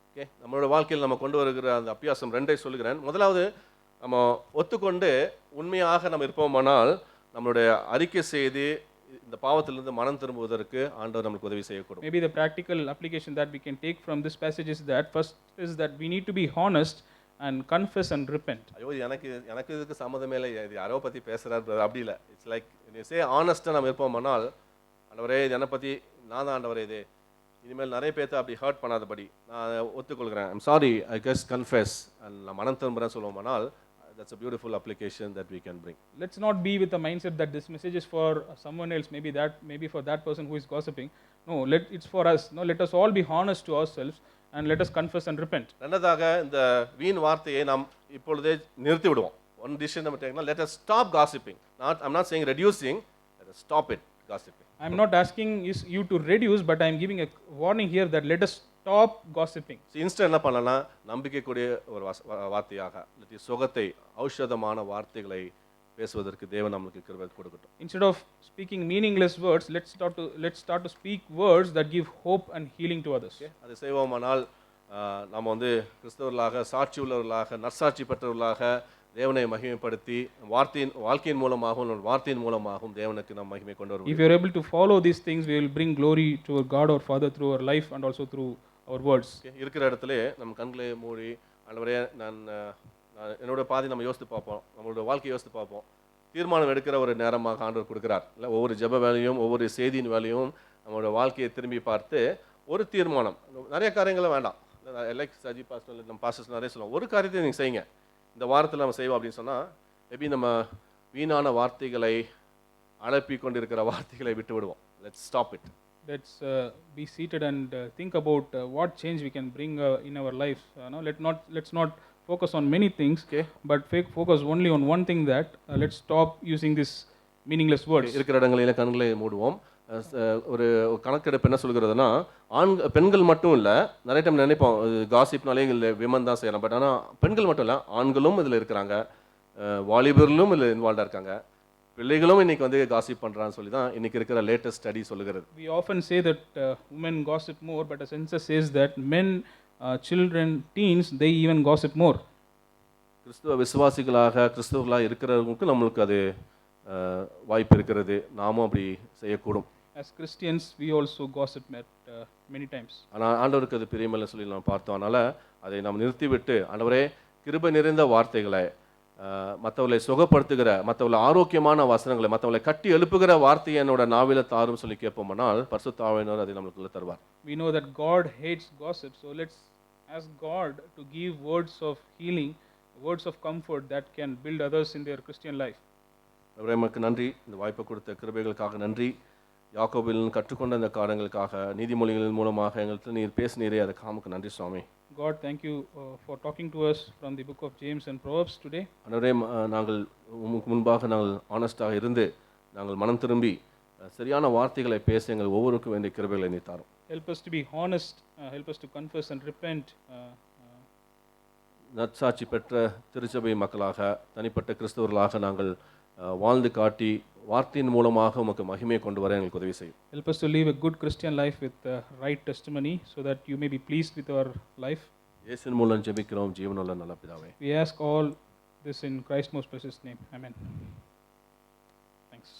Okay, நம்மளோட வாழ்க்கையில் நம்ம கொண்டு வருகிற அந்த அபியாசம் 2 சொல்லுகிறேன். முதலாவது, நம்ம ஒத்துக்கொண்டு உண்மையாக நம்ம இருப்போமானால் நம்மளுடைய அறிக்கை செய்து இந்த பாவத்திலிருந்து மனம் திரும்புவதற்கு ஆண்டவர் நமக்கு உதவி செய்யக்கூடும். Maybe the practical application that we can take from this passage is that first is that we need to be honest and confess and repent. ஐயோ எனக்கு இதுக்கு சம்மதமே இல்லை, இது யாரோ பற்றி பேசுகிறார் அப்படி இல்லை. இட்ஸ் லைக் சே ஆனஸ்ட்டாக நம்ம இருப்போம்னால், ஆண்டவரே இது என்னை பற்றி நான் தான் ஆண்டவரே இது இனிமேல் நிறைய பேர்த்த அப்படி ஹர்ட் பண்ணாதபடி நான் ஒத்துக்கொள்கிறேன், I'm sorry, I just confess and நான் மனம் திரும்புகிறேன் சொல்லுவோம்னால், that's a beautiful application that we can bring. Let's not be with the mindset that this message is for someone else, maybe for that person who is gossiping. No, it's for us. No, let us all be honest to ourselves and let us confess and repent. ரெண்டாவதாக இந்த வீண் வார்த்தையை நாம் இப்பொழுதே நிறுத்தி விடுவோம். One decision நம்ம டேக்னா, let us stop gossiping. I'm not saying reducing, let us stop it gossiping. I'm not asking you to reduce, but I'm giving a warning here that let us stop gossiping. Instant என்ன பண்ணலன்னா நம்பிக்கைக்குரிய ஒரு வார்த்தையாக இல்லாட்டி சுகத்தை ஔஷதமான வார்த்தைகளை பேசுவதற்கு தேவன் நமக்கு கிருபை கொடுக்கட்டும். Instead of speaking meaningless words, let's start to speak words that give hope and healing to others. அதை செய்வோமானால் நாம் வந்து கிறிஸ்தவர்களாக சாட்சி உள்ளவர்களாக நற்சாட்சி பெற்றவர்களாக தேவனை மகிமைப்படுத்தி வாழ்க்கையின் மூலமாகவும் வார்த்தையின் மூலமாகவும் தேவனுக்கு நாம் மகிமை கொண்டு வருவோம். If you are able to follow these things, we will bring glory to our God our Father through our life and also through our words. இருக்கிற இடத்துல நம்ம கண்களை மூடி ஆண்டவரே நான் என்னோட பாதி நம்ம யோசித்து பார்ப்போம், நம்மளோட வாழ்க்கையை யோசித்து பார்ப்போம். தீர்மானம் எடுக்கிற ஒரு நேரமாக ஆண்டவர் கொடுக்கிறார். இல்லை ஒவ்வொரு ஜெப வேலையும் ஒவ்வொரு செய்தியின் வேலையும் நம்மளோட வாழ்க்கையை திரும்பி பார்த்து ஒரு தீர்மானம், நிறைய காரியங்களும் வேண்டாம். லைக் சஜி பாஸ்டர் நம்ம பாஸ்டர்ஸ் நிறைய சொல்லுவோம், ஒரு காரியத்தை நீங்கள் செய்யுங்க, இந்த வாரத்தில் நம்ம செய்வோம் அப்படின்னு சொன்னால் மேபி நம்ம வீணான வார்த்தைகளை அழப்பி கொண்டிருக்கிற வார்த்தைகளை விட்டு விடுவோம். Let's stop it. Let's be seated and think about what change we can bring in our life. No, let's not focus on many things, but focus only on one thing, that let's stop using this meaningless words. இருக்கிற இடங்களில் கண்களை மூடுவோம். ஒரு கணக்கெடுப்பு என்ன சொல்கிறதுனா, பெண்கள் மட்டும் இல்லை, நிறைய டைம் நினைப்போம் காசிப்னாலே விமன் தான் செய்யலாம், பட் ஆனால் பெண்கள் மட்டும் இல்லை, ஆண்களும் இதில் இருக்கிறாங்க, வாலிபர்களும் இதில் இன்வால்வ்டாக இருக்காங்க, பிள்ளைகளும் இன்னைக்கு வந்து காசிப் பண்ணுறான்னு சொல்லி தான் இன்னைக்கு இருக்கிற லேட்டஸ்ட் ஸ்டடி சொல்லுகிறது. We often say that women gossip more, but the census says that men, children, teens, they even gossip more. கிறிஸ்துவ விசுவாசிகளாக கிறிஸ்துவர்களாக இருக்கிறவங்களுக்கு நம்மளுக்கு அது வாய்ப்பு இருக்கிறது, நாமும் அப்படி செய்யக்கூடும். As Christians, we also gossip many times. ஆனால் ஆண்டவருக்கு அது பிரியமில்லை சொல்லி நம்ம பார்த்தோம். அதனால் அதை நாம் நிறுத்திவிட்டு, ஆண்டவரே கிருபை நிறைந்த வார்த்தைகளை, மற்றவர்களை சுகப்படுத்துகிற, மற்றவர்களை ஆரோக்கியமான வசனங்களை, மற்றவர்களை கட்டி எழுப்புகிற வார்த்தையை என்னோட நாவில தாரும் சொல்லி கேட்போம்னால் பரிசுத்த ஆவியானவர் அதை நமக்கு தருவார். We know that God hates gossip, so let's ask God to give words of healing, words of comfort that can build others in their Christian life. நமக்கு நன்றி, இந்த வாய்ப்பை கொடுத்த கிருபைகளுக்காக நன்றி. யாக்கோபில் கற்றுக்கொண்ட இந்த காரியங்களுக்காக, நீதிமொழிகளின் மூலமாக எங்களுக்கு நீர் பேசினீரே, அதுக்கு நமக்கு நன்றி சுவாமி. God, thank you for talking to us from the book of James and Proverbs today. அன்றே நாங்கள் முன்பாக நாங்கள் ஆனஸ்டாக இருந்து நாங்கள் மனம் திரும்பி சரியான வார்த்தைகளை பேச எங்கள் ஒவ்வொருக்கும் வேண்டிய கிருபைகளை நீர் தாரும். Help us to be honest, help us to confess and repent. நற்சாட்சி பெற்ற திருச்சபை மக்களாக, தனிப்பட்ட கிறிஸ்தவர்களாக நாங்கள் வாழ்ந்து காட்டி வார்த்தையின் மூலமாக உமக்கு மகிமையை கொண்டு வர எங்களுக்கு உதவி செய்யும். Help us to live a good Christian life with right testimony, so that you may be pleased with our life. இயேசுவின் மூலம் ஜெபிக்கிறோம் ஜீவனுள்ள நல்ல பிதாவே. We ask all this in Christ's most precious name. Amen. Thanks.